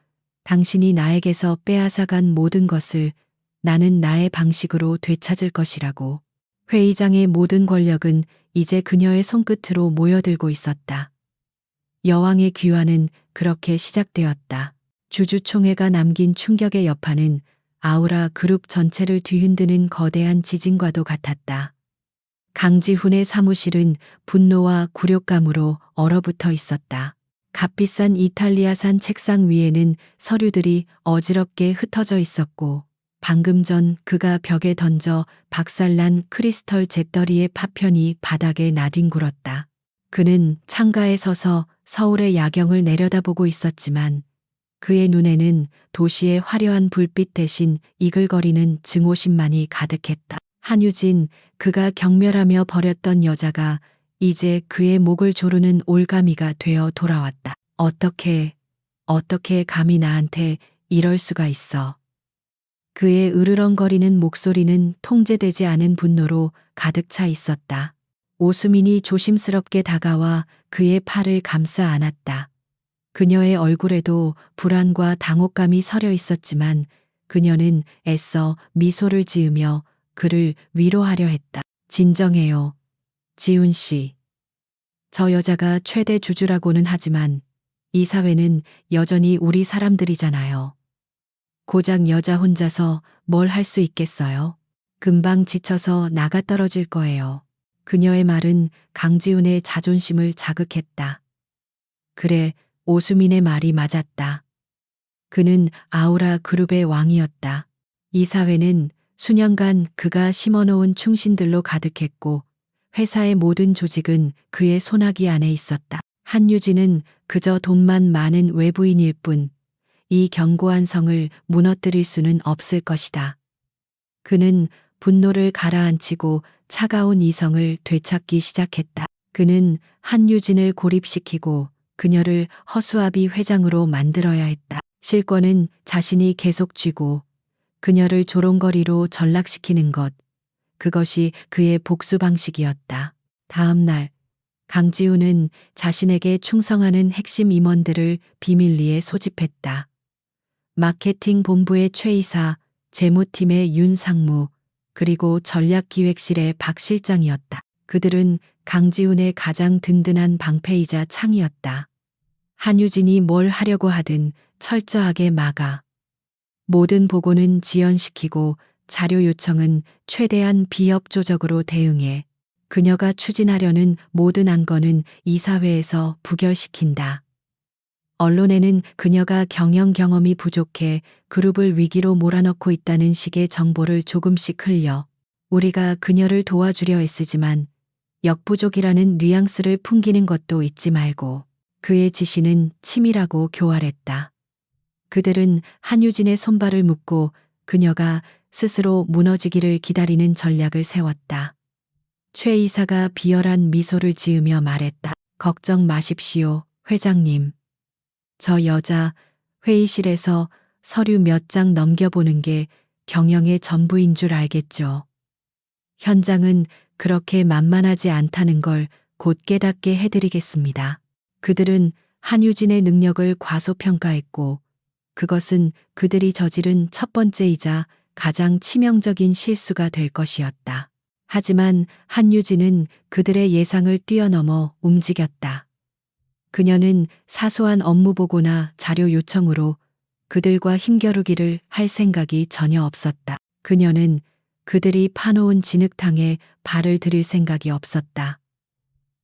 당신이 나에게서 빼앗아간 모든 것을 나는 나의 방식으로 되찾을 것이라고. 회의장의 모든 권력은 이제 그녀의 손끝으로 모여들고 있었다. 여왕의 귀환은 그렇게 시작되었다. 주주총회가 남긴 충격의 여파는 아우라 그룹 전체를 뒤흔드는 거대한 지진과도 같았다. 강지훈의 사무실은 분노와 굴욕감으로 얼어붙어 있었다. 값비싼 이탈리아산 책상 위에는 서류들이 어지럽게 흩어져 있었고, 방금 전 그가 벽에 던져 박살난 크리스털 잿더리의 파편이 바닥에 나뒹굴었다. 그는 창가에 서서 서울의 야경을 내려다보고 있었지만 그의 눈에는 도시의 화려한 불빛 대신 이글거리는 증오심만이 가득했다. 한유진, 그가 경멸하며 버렸던 여자가 이제 그의 목을 조르는 올가미가 되어 돌아왔다. 어떻게 감히 나한테 이럴 수가 있어. 그의 으르렁거리는 목소리는 통제되지 않은 분노로 가득 차 있었다. 오수민이 조심스럽게 다가와 그의 팔을 감싸 안았다. 그녀의 얼굴에도 불안과 당혹감이 서려 있었지만 그녀는 애써 미소를 지으며 그를 위로하려 했다. 진정해요. 지훈 씨. 저 여자가 최대 주주라고는 하지만 이 사회는 여전히 우리 사람들이잖아요. 고작 여자 혼자서 뭘 할 수 있겠어요? 금방 지쳐서 나가 떨어질 거예요. 그녀의 말은 강지훈의 자존심을 자극했다. 그래, 오수민의 말이 맞았다. 그는 아우라 그룹의 왕이었다. 이 사회는 수년간 그가 심어놓은 충신들로 가득했고 회사의 모든 조직은 그의 손아귀 안에 있었다. 한유진은 그저 돈만 많은 외부인일 뿐 이 견고한 성을 무너뜨릴 수는 없을 것이다. 그는 분노를 가라앉히고 차가운 이성을 되찾기 시작했다. 그는 한유진을 고립시키고 그녀를 허수아비 회장으로 만들어야 했다. 실권은 자신이 계속 쥐고 그녀를 조롱거리로 전락시키는 것. 그것이 그의 복수 방식이었다. 다음 날 강지훈은 자신에게 충성하는 핵심 임원들을 비밀리에 소집했다. 마케팅 본부의 최 이사, 재무팀의 윤 상무, 그리고 전략기획실의 박 실장이었다. 그들은 강지훈의 가장 든든한 방패이자 창이었다. 한유진이 뭘 하려고 하든 철저하게 막아. 모든 보고는 지연시키고 자료 요청은 최대한 비협조적으로 대응해 그녀가 추진하려는 모든 안건은 이사회에서 부결시킨다. 언론에는 그녀가 경영 경험이 부족해 그룹을 위기로 몰아넣고 있다는 식의 정보를 조금씩 흘려 우리가 그녀를 도와주려 애쓰지만 역부족이라는 뉘앙스를 풍기는 것도 잊지 말고. 그의 지시는 치밀하고 교활했다. 그들은 한유진의 손발을 묶고 그녀가 스스로 무너지기를 기다리는 전략을 세웠다. 최 이사가 비열한 미소를 지으며 말했다. 걱정 마십시오, 회장님. 저 여자 회의실에서 서류 몇 장 넘겨보는 게 경영의 전부인 줄 알겠죠. 현장은 그렇게 만만하지 않다는 걸 곧 깨닫게 해드리겠습니다. 그들은 한유진의 능력을 과소평가했고 그것은 그들이 저지른 첫 번째이자 가장 치명적인 실수가 될 것이었다. 하지만 한유진은 그들의 예상을 뛰어넘어 움직였다. 그녀는 사소한 업무 보고나 자료 요청으로 그들과 힘겨루기를 할 생각이 전혀 없었다. 그녀는 그들이 파놓은 진흙탕에 발을 들일 생각이 없었다.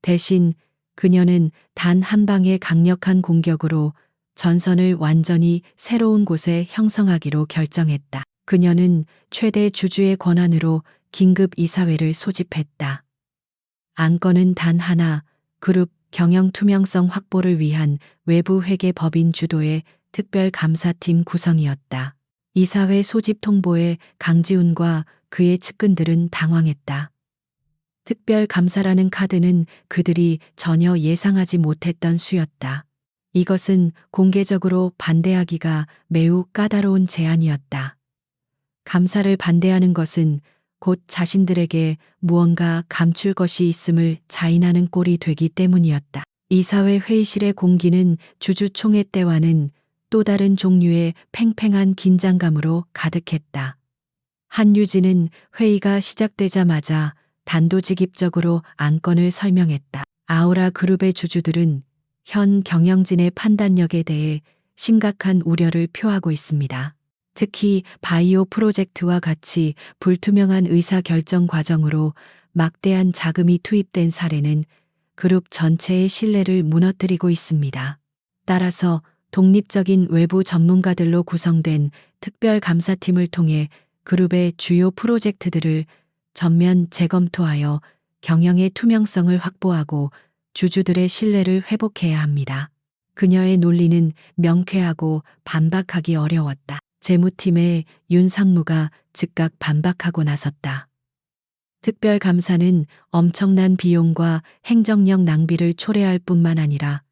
대신 그녀는 단 한 방의 강력한 공격으로 전선을 완전히 새로운 곳에 형성하기로 결정했다. 그녀는 최대 주주의 권한으로 긴급 이사회를 소집했다. 안건은 단 하나, 그룹 경영 투명성 확보를 위한 외부 회계 법인 주도의 특별감사팀 구성이었다. 이사회 소집 통보에 강지훈과 그의 측근들은 당황했다. 특별감사라는 카드는 그들이 전혀 예상하지 못했던 수였다. 이것은 공개적으로 반대하기가 매우 까다로운 제안이었다. 감사를 반대하는 것은 곧 자신들에게 무언가 감출 것이 있음을 자인하는 꼴이 되기 때문이었다. 이사회 회의실의 공기는 주주총회 때와는 또 다른 종류의 팽팽한 긴장감으로 가득했다. 한유진은 회의가 시작되자마자 단도직입적으로 안건을 설명했다. 아우라 그룹의 주주들은 현 경영진의 판단력에 대해 심각한 우려를 표하고 있습니다. 특히 바이오 프로젝트와 같이 불투명한 의사결정 과정으로 막대한 자금이 투입된 사례는 그룹 전체의 신뢰를 무너뜨리고 있습니다. 따라서 독립적인 외부 전문가들로 구성된 특별감사팀을 통해 그룹의 주요 프로젝트들을 전면 재검토하여 경영의 투명성을 확보하고 주주들의 신뢰를 회복해야 합니다. 그녀의 논리는 명쾌하고 반박하기 어려웠다. 재무팀의 윤 상무가 즉각 반박하고 나섰다. 특별감사는 엄청난 비용과 행정력 낭비를 초래할 뿐만 아니라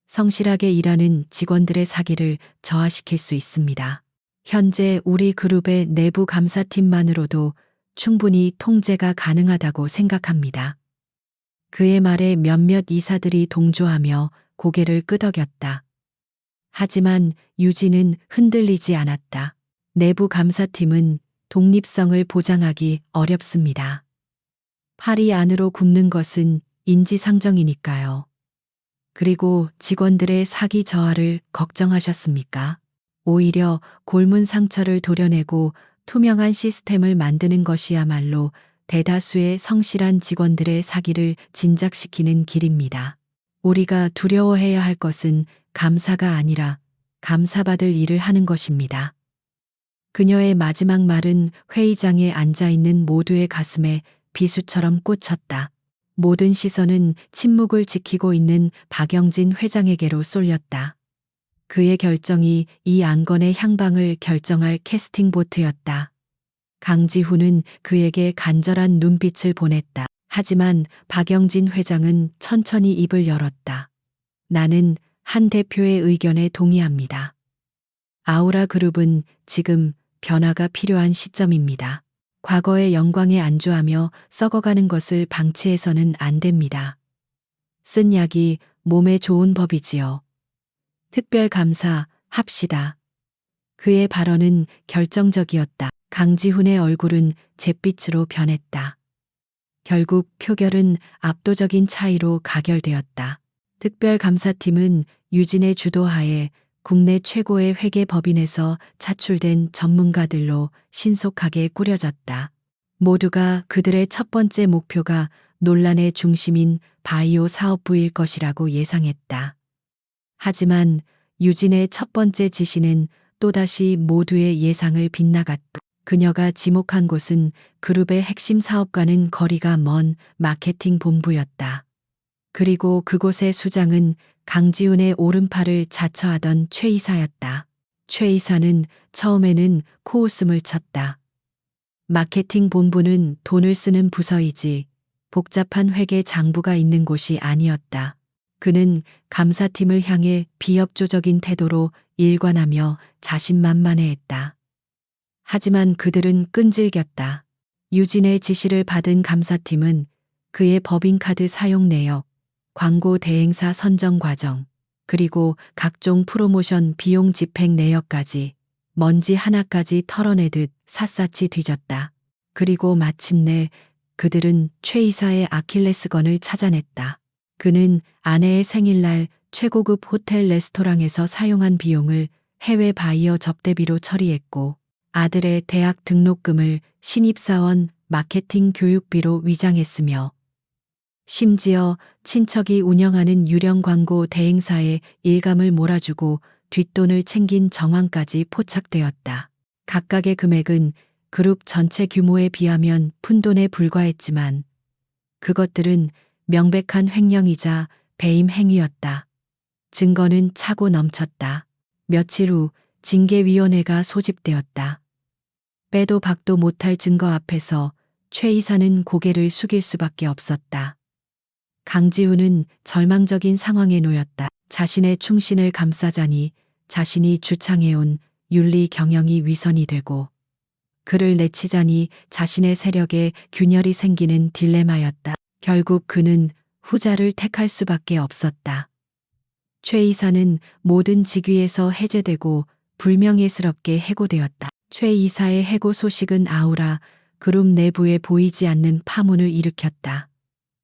성실하게 일하는 직원들의 사기를 저하시킬 수 있습니다. 현재 우리 그룹의 내부 감사팀만으로도 충분히 통제가 가능하다고 생각합니다. 그의 말에 몇몇 이사들이 동조하며 고개를 끄덕였다. 하지만 유진은 흔들리지 않았다. 내부 감사팀은 독립성을 보장하기 어렵습니다. 팔이 안으로 굽는 것은 인지상정이니까요. 그리고 직원들의 사기 저하를 걱정하셨습니까? 오히려 골문 상처를 도려내고 투명한 시스템을 만드는 것이야말로 대다수의 성실한 직원들의 사기를 진작시키는 길입니다. 우리가 두려워해야 할 것은 감사가 아니라 감사받을 일을 하는 것입니다. 그녀의 마지막 말은 회의장에 앉아 있는 모두의 가슴에 비수처럼 꽂혔다. 모든 시선은 침묵을 지키고 있는 박영진 회장에게로 쏠렸다. 그의 결정이 이 안건의 향방을 결정할 캐스팅 보트였다. 강지훈은 그에게 간절한 눈빛을 보냈다. 하지만 박영진 회장은 천천히 입을 열었다. 나는 한 대표의 의견에 동의합니다. 아우라 그룹은 지금 변화가 필요한 시점입니다. 과거의 영광에 안주하며 썩어가는 것을 방치해서는 안 됩니다. 쓴 약이 몸에 좋은 법이지요. 특별감사 합시다. 그의 발언은 결정적이었다. 강지훈의 얼굴은 잿빛으로 변했다. 결국 표결은 압도적인 차이로 가결되었다. 특별감사팀은 유진의 주도하에 국내 최고의 회계법인에서 차출된 전문가들로 신속하게 꾸려졌다. 모두가 그들의 첫 번째 목표가 논란의 중심인 바이오 사업부일 것이라고 예상했다. 하지만 유진의 첫 번째 지시는 또다시 모두의 예상을 빗나갔다. 그녀가 지목한 곳은 그룹의 핵심 사업과는 거리가 먼 마케팅 본부였다. 그리고 그곳의 수장은 강지훈의 오른팔을 자처하던 최 이사였다. 최 이사는 처음에는 코웃음을 쳤다. 마케팅 본부는 돈을 쓰는 부서이지 복잡한 회계 장부가 있는 곳이 아니었다. 그는 감사팀을 향해 비협조적인 태도로 일관하며 자신만만해했다. 하지만 그들은 끈질겼다. 유진의 지시를 받은 감사팀은 그의 법인카드 사용 내역, 광고 대행사 선정 과정, 그리고 각종 프로모션 비용 집행 내역까지 먼지 하나까지 털어내듯 샅샅이 뒤졌다. 그리고 마침내 그들은 최 이사의 아킬레스건을 찾아냈다. 그는 아내의 생일날 최고급 호텔 레스토랑에서 사용한 비용을 해외 바이어 접대비로 처리했고, 아들의 대학 등록금을 신입사원 마케팅 교육비로 위장했으며, 심지어 친척이 운영하는 유령 광고 대행사에 일감을 몰아주고 뒷돈을 챙긴 정황까지 포착되었다. 각각의 금액은 그룹 전체 규모에 비하면 푼돈에 불과했지만 그것들은 명백한 횡령이자 배임 행위였다. 증거는 차고 넘쳤다. 며칠 후 징계위원회가 소집되었다. 빼도 박도 못할 증거 앞에서 최 이사는 고개를 숙일 수밖에 없었다. 강지훈은 절망적인 상황에 놓였다. 자신의 충신을 감싸자니 자신이 주창해온 윤리 경영이 위선이 되고, 그를 내치자니 자신의 세력에 균열이 생기는 딜레마였다. 결국 그는 후자를 택할 수밖에 없었다. 최 이사는 모든 직위에서 해제되고 불명예스럽게 해고되었다. 최 이사의 해고 소식은 아우라 그룹 내부에 보이지 않는 파문을 일으켰다.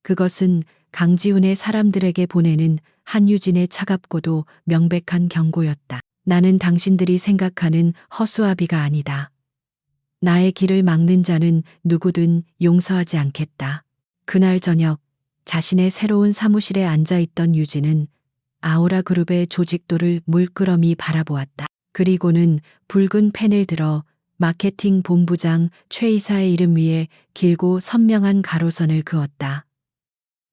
그것은 강지훈의 사람들에게 보내는 한유진의 차갑고도 명백한 경고였다. 나는 당신들이 생각하는 허수아비가 아니다. 나의 길을 막는 자는 누구든 용서하지 않겠다. 그날 저녁 자신의 새로운 사무실에 앉아있던 유진은 아우라 그룹의 조직도를 물끄러미 바라보았다. 그리고는 붉은 펜을 들어 마케팅 본부장 최 이사의 이름 위에 길고 선명한 가로선을 그었다.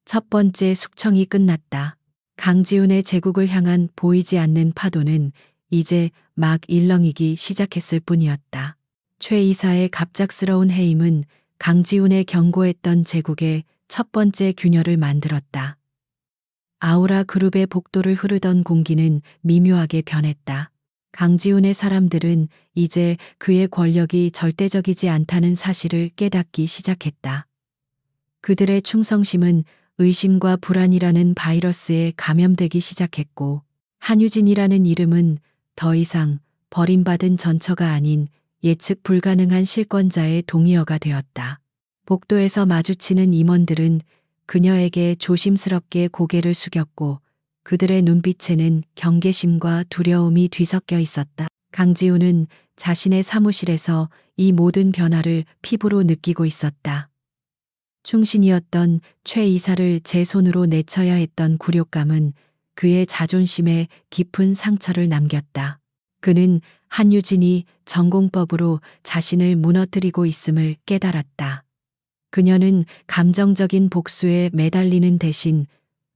첫 번째 숙청이 끝났다. 강지훈의 제국을 향한 보이지 않는 파도는 이제 막 일렁이기 시작했을 뿐이었다. 최 이사의 갑작스러운 해임은 강지훈의 경고했던 제국의 첫 번째 균열을 만들었다. 아우라 그룹의 복도를 흐르던 공기는 미묘하게 변했다. 강지훈의 사람들은 이제 그의 권력이 절대적이지 않다는 사실을 깨닫기 시작했다. 그들의 충성심은 의심과 불안이라는 바이러스에 감염되기 시작했고, 한유진이라는 이름은 더 이상 버림받은 전처가 아닌 예측 불가능한 실권자의 동의어가 되었다. 복도에서 마주치는 임원들은 그녀에게 조심스럽게 고개를 숙였고, 그들의 눈빛에는 경계심과 두려움이 뒤섞여 있었다. 강지훈은 자신의 사무실에서 이 모든 변화를 피부로 느끼고 있었다. 충신이었던 최 이사를 제 손으로 내쳐야 했던 굴욕감은 그의 자존심에 깊은 상처를 남겼다. 그는 한유진이 전공법으로 자신을 무너뜨리고 있음을 깨달았다. 그녀는 감정적인 복수에 매달리는 대신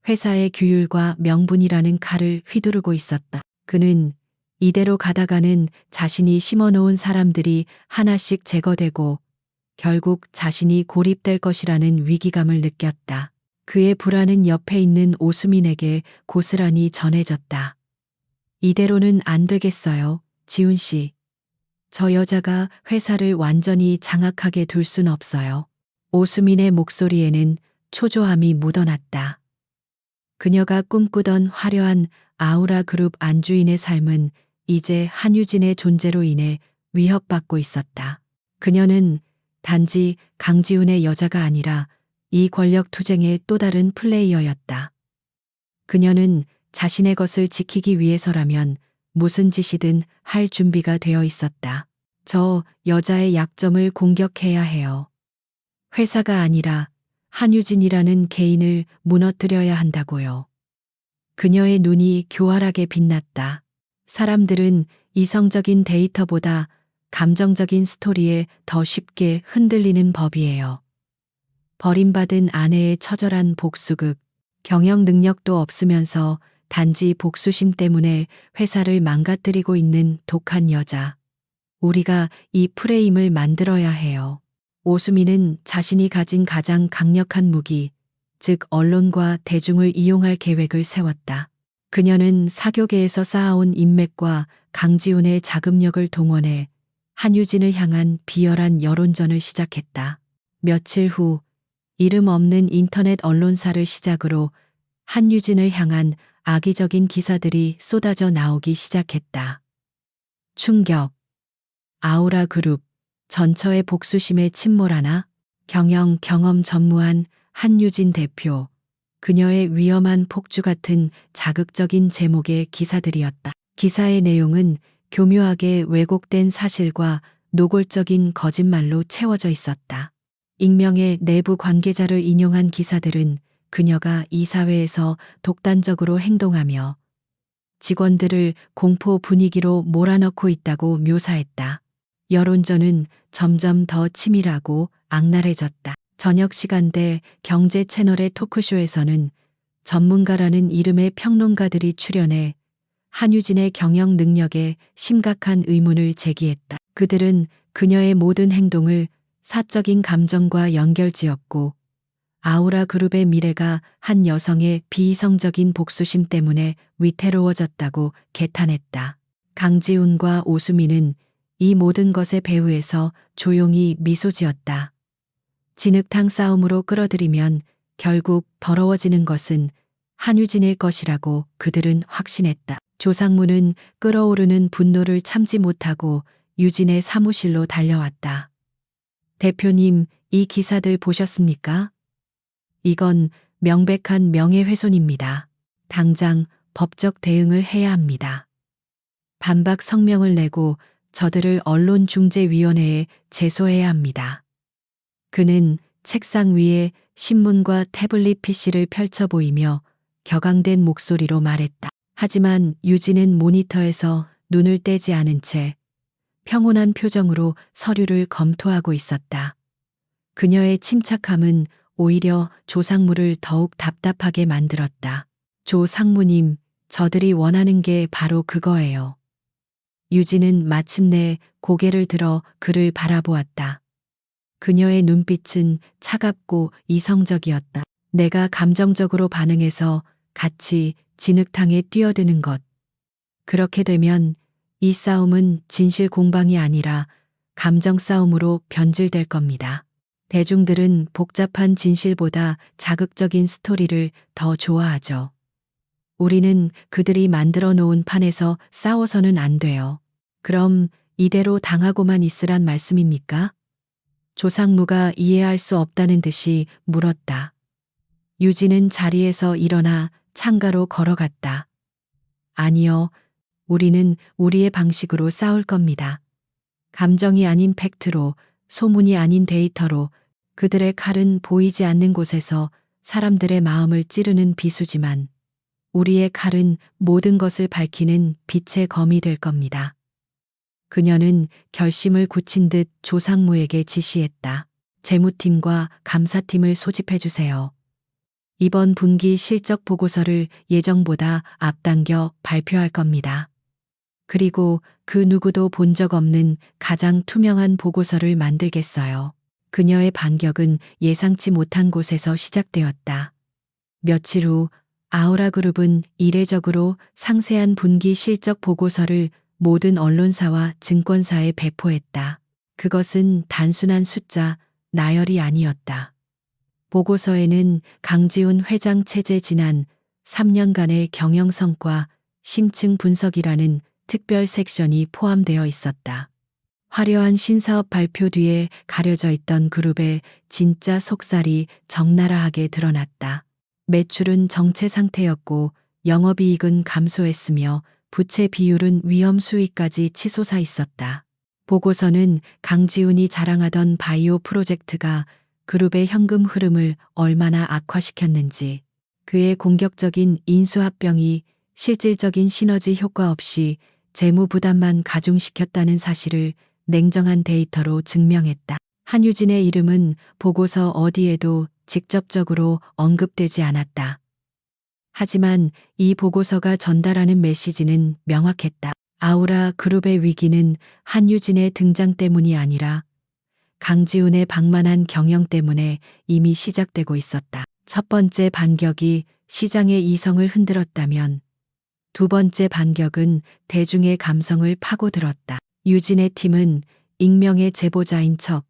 회사의 규율과 명분이라는 칼을 휘두르고 있었다. 그는 이대로 가다가는 자신이 심어놓은 사람들이 하나씩 제거되고 결국 자신이 고립될 것이라는 위기감을 느꼈다. 그의 불안은 옆에 있는 오수민에게 고스란히 전해졌다. 이대로는 안 되겠어요, 지훈 씨. 저 여자가 회사를 완전히 장악하게 둘 순 없어요. 오수민의 목소리에는 초조함이 묻어났다. 그녀가 꿈꾸던 화려한 아우라 그룹 안주인의 삶은 이제 한유진의 존재로 인해 위협받고 있었다. 그녀는 단지 강지훈의 여자가 아니라 이 권력 투쟁의 또 다른 플레이어였다. 그녀는 자신의 것을 지키기 위해서라면 무슨 짓이든 할 준비가 되어 있었다. 저 여자의 약점을 공격해야 해요. 회사가 아니라 한유진이라는 개인을 무너뜨려야 한다고요. 그녀의 눈이 교활하게 빛났다. 사람들은 이성적인 데이터보다 감정적인 스토리에 더 쉽게 흔들리는 법이에요. 버림받은 아내의 처절한 복수극, 경영 능력도 없으면서 단지 복수심 때문에 회사를 망가뜨리고 있는 독한 여자. 우리가 이 프레임을 만들어야 해요. 오수민은 자신이 가진 가장 강력한 무기, 즉 언론과 대중을 이용할 계획을 세웠다. 그녀는 사교계에서 쌓아온 인맥과 강지훈의 자금력을 동원해 한유진을 향한 비열한 여론전을 시작했다. 며칠 후 이름 없는 인터넷 언론사를 시작으로 한유진을 향한 악의적인 기사들이 쏟아져 나오기 시작했다. 충격. 아우라 그룹 전처의 복수심에 침몰하나? 경영 경험 전무한 한유진 대표. 그녀의 위험한 폭주 같은 자극적인 제목의 기사들이었다. 기사의 내용은 교묘하게 왜곡된 사실과 노골적인 거짓말로 채워져 있었다. 익명의 내부 관계자를 인용한 기사들은 그녀가 이사회에서 독단적으로 행동하며 직원들을 공포 분위기로 몰아넣고 있다고 묘사했다. 여론전은 점점 더 치밀하고 악랄해졌다. 저녁 시간대 경제 채널의 토크쇼에서는 전문가라는 이름의 평론가들이 출연해 한유진의 경영 능력에 심각한 의문을 제기했다. 그들은 그녀의 모든 행동을 사적인 감정과 연결지었고 아우라 그룹의 미래가 한 여성의 비이성적인 복수심 때문에 위태로워졌다고 개탄했다. 강지훈과 오수미는 이 모든 것의 배후에서 조용히 미소 지었다. 진흙탕 싸움으로 끌어들이면 결국 더러워지는 것은 한유진일 것이라고 그들은 확신했다. 조상무는 끓어오르는 분노를 참지 못하고 유진의 사무실로 달려왔다. 대표님, 이 기사들 보셨습니까? 이건 명백한 명예훼손입니다. 당장 법적 대응을 해야 합니다. 반박 성명을 내고 저들을 언론중재위원회에 제소해야 합니다. 그는 책상 위에 신문과 태블릿 PC를 펼쳐 보이며 격앙된 목소리로 말했다. 하지만 유진은 모니터에서 눈을 떼지 않은 채 평온한 표정으로 서류를 검토하고 있었다. 그녀의 침착함은 오히려 조상무를 더욱 답답하게 만들었다. 조 상무님, 저들이 원하는 게 바로 그거예요. 유진은 마침내 고개를 들어 그를 바라보았다. 그녀의 눈빛은 차갑고 이성적이었다. 내가 감정적으로 반응해서 같이 진흙탕에 뛰어드는 것. 그렇게 되면 이 싸움은 진실 공방이 아니라 감정 싸움으로 변질될 겁니다. 대중들은 복잡한 진실보다 자극적인 스토리를 더 좋아하죠. 우리는 그들이 만들어 놓은 판에서 싸워서는 안 돼요. 그럼 이대로 당하고만 있으란 말씀입니까? 조상무가 이해할 수 없다는 듯이 물었다. 유진은 자리에서 일어나 창가로 걸어갔다. 아니요, 우리는 우리의 방식으로 싸울 겁니다. 감정이 아닌 팩트로, 소문이 아닌 데이터로. 그들의 칼은 보이지 않는 곳에서 사람들의 마음을 찌르는 비수지만 우리의 칼은 모든 것을 밝히는 빛의 검이 될 겁니다. 그녀는 결심을 굳힌 듯 조상무에게 지시했다. 재무팀과 감사팀을 소집해 주세요. 이번 분기 실적 보고서를 예정보다 앞당겨 발표할 겁니다. 그리고 그 누구도 본 적 없는 가장 투명한 보고서를 만들겠어요. 그녀의 반격은 예상치 못한 곳에서 시작되었다. 며칠 후 아우라 그룹은 이례적으로 상세한 분기 실적 보고서를 모든 언론사와 증권사에 배포했다. 그것은 단순한 숫자, 나열이 아니었다. 보고서에는 강지훈 회장 체제 지난 3년간의 경영 성과, 심층 분석이라는 특별 섹션이 포함되어 있었다. 화려한 신사업 발표 뒤에 가려져 있던 그룹의 진짜 속살이 적나라하게 드러났다. 매출은 정체 상태였고 영업이익은 감소했으며 부채 비율은 위험 수위까지 치솟아 있었다. 보고서는 강지훈이 자랑하던 바이오 프로젝트가 그룹의 현금 흐름을 얼마나 악화시켰는지, 그의 공격적인 인수합병이 실질적인 시너지 효과 없이 재무 부담만 가중시켰다는 사실을 냉정한 데이터로 증명했다. 한유진의 이름은 보고서 어디에도 직접적으로 언급되지 않았다. 하지만 이 보고서가 전달하는 메시지는 명확했다. 아우라 그룹의 위기는 한유진의 등장 때문이 아니라 강지훈의 방만한 경영 때문에 이미 시작되고 있었다. 첫 번째 반격이 시장의 이성을 흔들었다면 두 번째 반격은 대중의 감성을 파고들었다. 유진의 팀은 익명의 제보자인 척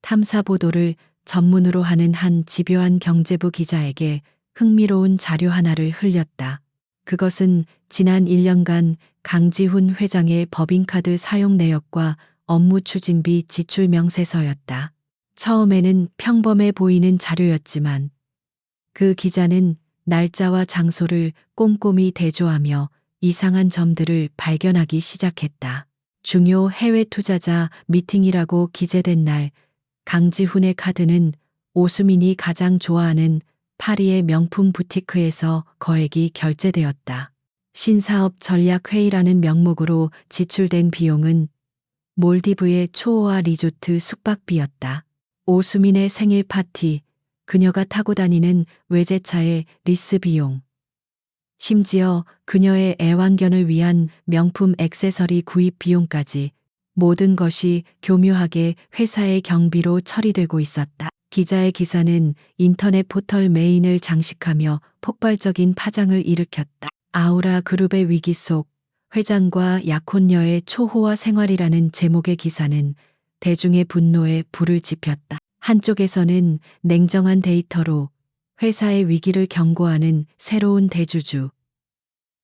탐사 보도를 전문으로 하는 한 집요한 경제부 기자에게 흥미로운 자료 하나를 흘렸다. 그것은 지난 1년간 강지훈 회장의 법인카드 사용 내역과 업무 추진비 지출 명세서였다. 처음에는 평범해 보이는 자료였지만 그 기자는 날짜와 장소를 꼼꼼히 대조하며 이상한 점들을 발견하기 시작했다. 중요 해외 투자자 미팅이라고 기재된 날 강지훈의 카드는 오수민이 가장 좋아하는 파리의 명품 부티크에서 거액이 결제되었다. 신사업 전략 회의라는 명목으로 지출된 비용은 몰디브의 초호화 리조트 숙박비였다. 오수민의 생일 파티, 그녀가 타고 다니는 외제차의 리스 비용, 심지어 그녀의 애완견을 위한 명품 액세서리 구입 비용까지 모든 것이 교묘하게 회사의 경비로 처리되고 있었다. 기자의 기사는 인터넷 포털 메인을 장식하며 폭발적인 파장을 일으켰다. 아우라 그룹의 위기 속 회장과 약혼녀의 초호화 생활이라는 제목의 기사는 대중의 분노에 불을 지폈다. 한쪽에서는 냉정한 데이터로 회사의 위기를 경고하는 새로운 대주주,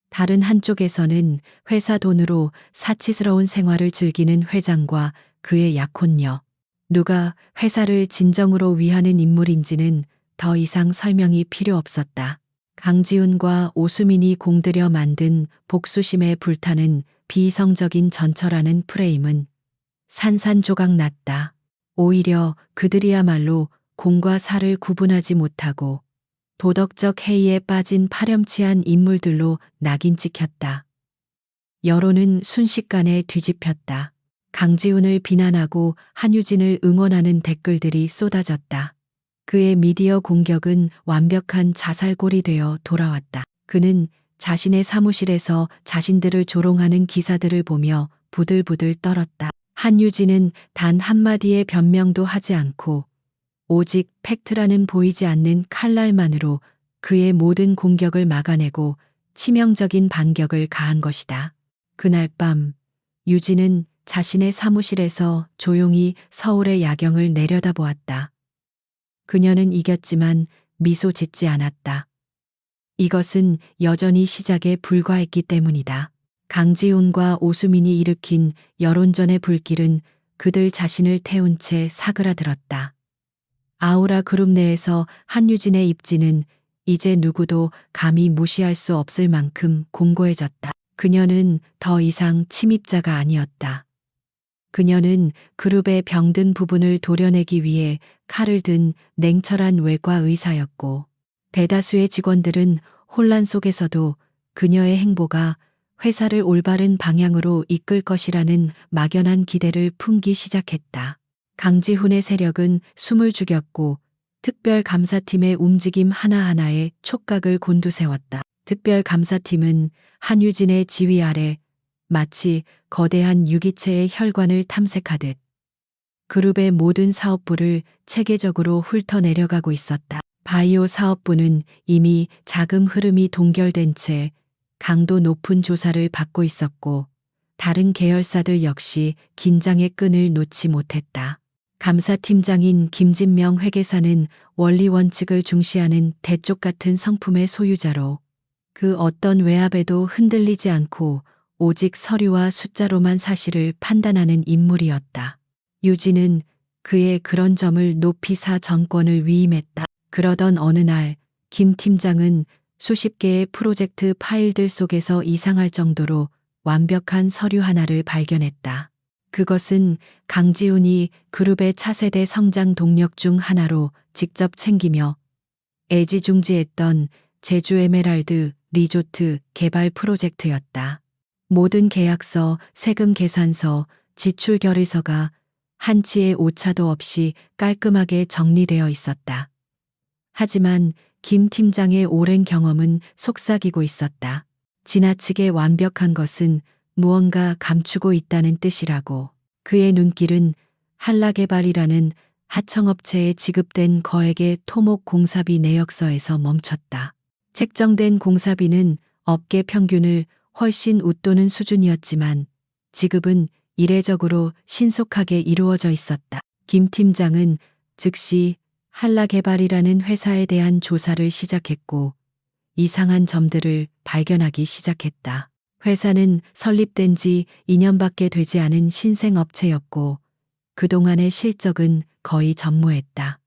다른 한쪽에서는 회사 돈으로 사치스러운 생활을 즐기는 회장과 그의 약혼녀, 누가 회사를 진정으로 위하는 인물인지는 더 이상 설명이 필요 없었다. 강지훈과 오수민이 공들여 만든 복수심에 불타는 비이성적인 전철하는 프레임은 산산조각 났다. 오히려 그들이야말로 공과 사를 구분하지 못하고 도덕적 해이에 빠진 파렴치한 인물들로 낙인 찍혔다. 여론은 순식간에 뒤집혔다. 강지훈을 비난하고 한유진을 응원하는 댓글들이 쏟아졌다. 그의 미디어 공격은 완벽한 자살골이 되어 돌아왔다. 그는 자신의 사무실에서 자신들을 조롱하는 기사들을 보며 부들부들 떨었다. 한유진은 단 한마디의 변명도 하지 않고 오직 팩트라는 보이지 않는 칼날만으로 그의 모든 공격을 막아내고 치명적인 반격을 가한 것이다. 그날 밤 유진은 자신의 사무실에서 조용히 서울의 야경을 내려다보았다. 그녀는 이겼지만 미소 짓지 않았다. 이것은 여전히 시작에 불과했기 때문이다. 강지훈과 오수민이 일으킨 여론전의 불길은 그들 자신을 태운 채 사그라들었다. 아우라 그룹 내에서 한유진의 입지는 이제 누구도 감히 무시할 수 없을 만큼 공고해졌다. 그녀는 더 이상 침입자가 아니었다. 그녀는 그룹의 병든 부분을 도려내기 위해 칼을 든 냉철한 외과 의사였고 대다수의 직원들은 혼란 속에서도 그녀의 행보가 회사를 올바른 방향으로 이끌 것이라는 막연한 기대를 품기 시작했다. 강지훈의 세력은 숨을 죽였고 특별감사팀의 움직임 하나하나에 촉각을 곤두세웠다. 특별감사팀은 한유진의 지휘 아래 마치 거대한 유기체의 혈관을 탐색하듯 그룹의 모든 사업부를 체계적으로 훑어내려가고 있었다. 바이오 사업부는 이미 자금 흐름이 동결된 채 강도 높은 조사를 받고 있었고 다른 계열사들 역시 긴장의 끈을 놓지 못했다. 감사팀장인 김진명 회계사는 원리 원칙을 중시하는 대쪽 같은 성품의 소유자로 그 어떤 외압에도 흔들리지 않고 오직 서류와 숫자로만 사실을 판단하는 인물이었다. 유진은 그의 그런 점을 높이 사 정권을 위임했다. 그러던 어느 날 김 팀장은 수십 개의 프로젝트 파일들 속에서 이상할 정도로 완벽한 서류 하나를 발견했다. 그것은 강지훈이 그룹의 차세대 성장 동력 중 하나로 직접 챙기며 애지중지했던 제주 에메랄드 리조트 개발 프로젝트였다. 모든 계약서, 세금 계산서, 지출 결의서가 한치의 오차도 없이 깔끔하게 정리되어 있었다. 하지만 김 팀장의 오랜 경험은 속삭이고 있었다. 지나치게 완벽한 것은 무언가 감추고 있다는 뜻이라고. 그의 눈길은 한라개발이라는 하청업체에 지급된 거액의 토목 공사비 내역서에서 멈췄다. 책정된 공사비는 업계 평균을 훨씬 웃도는 수준이었지만 지급은 이례적으로 신속하게 이루어져 있었다. 김 팀장은 즉시 한라개발이라는 회사에 대한 조사를 시작했고 이상한 점들을 발견하기 시작했다. 회사는 설립된 지 2년밖에 되지 않은 신생업체였고 그동안의 실적은 거의 전무했다.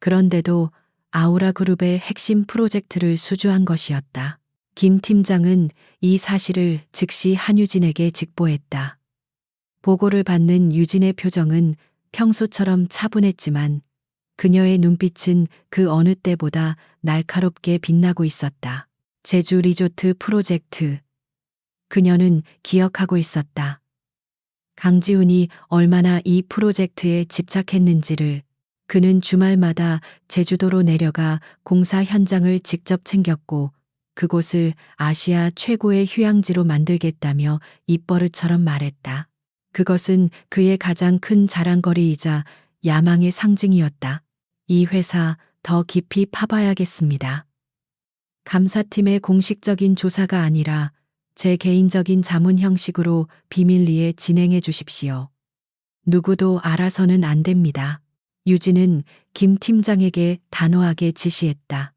그런데도 아우라 그룹의 핵심 프로젝트를 수주한 것이었다. 김 팀장은 이 사실을 즉시 한유진에게 직보했다. 보고를 받는 유진의 표정은 평소처럼 차분했지만 그녀의 눈빛은 그 어느 때보다 날카롭게 빛나고 있었다. 제주 리조트 프로젝트. 그녀는 기억하고 있었다. 강지훈이 얼마나 이 프로젝트에 집착했는지를. 그는 주말마다 제주도로 내려가 공사 현장을 직접 챙겼고 그곳을 아시아 최고의 휴양지로 만들겠다며 입버릇처럼 말했다. 그것은 그의 가장 큰 자랑거리이자 야망의 상징이었다. 이 회사 더 깊이 파봐야겠습니다. 감사팀의 공식적인 조사가 아니라 제 개인적인 자문 형식으로 비밀리에 진행해 주십시오. 누구도 알아서는 안 됩니다. 유진은 김 팀장에게 단호하게 지시했다.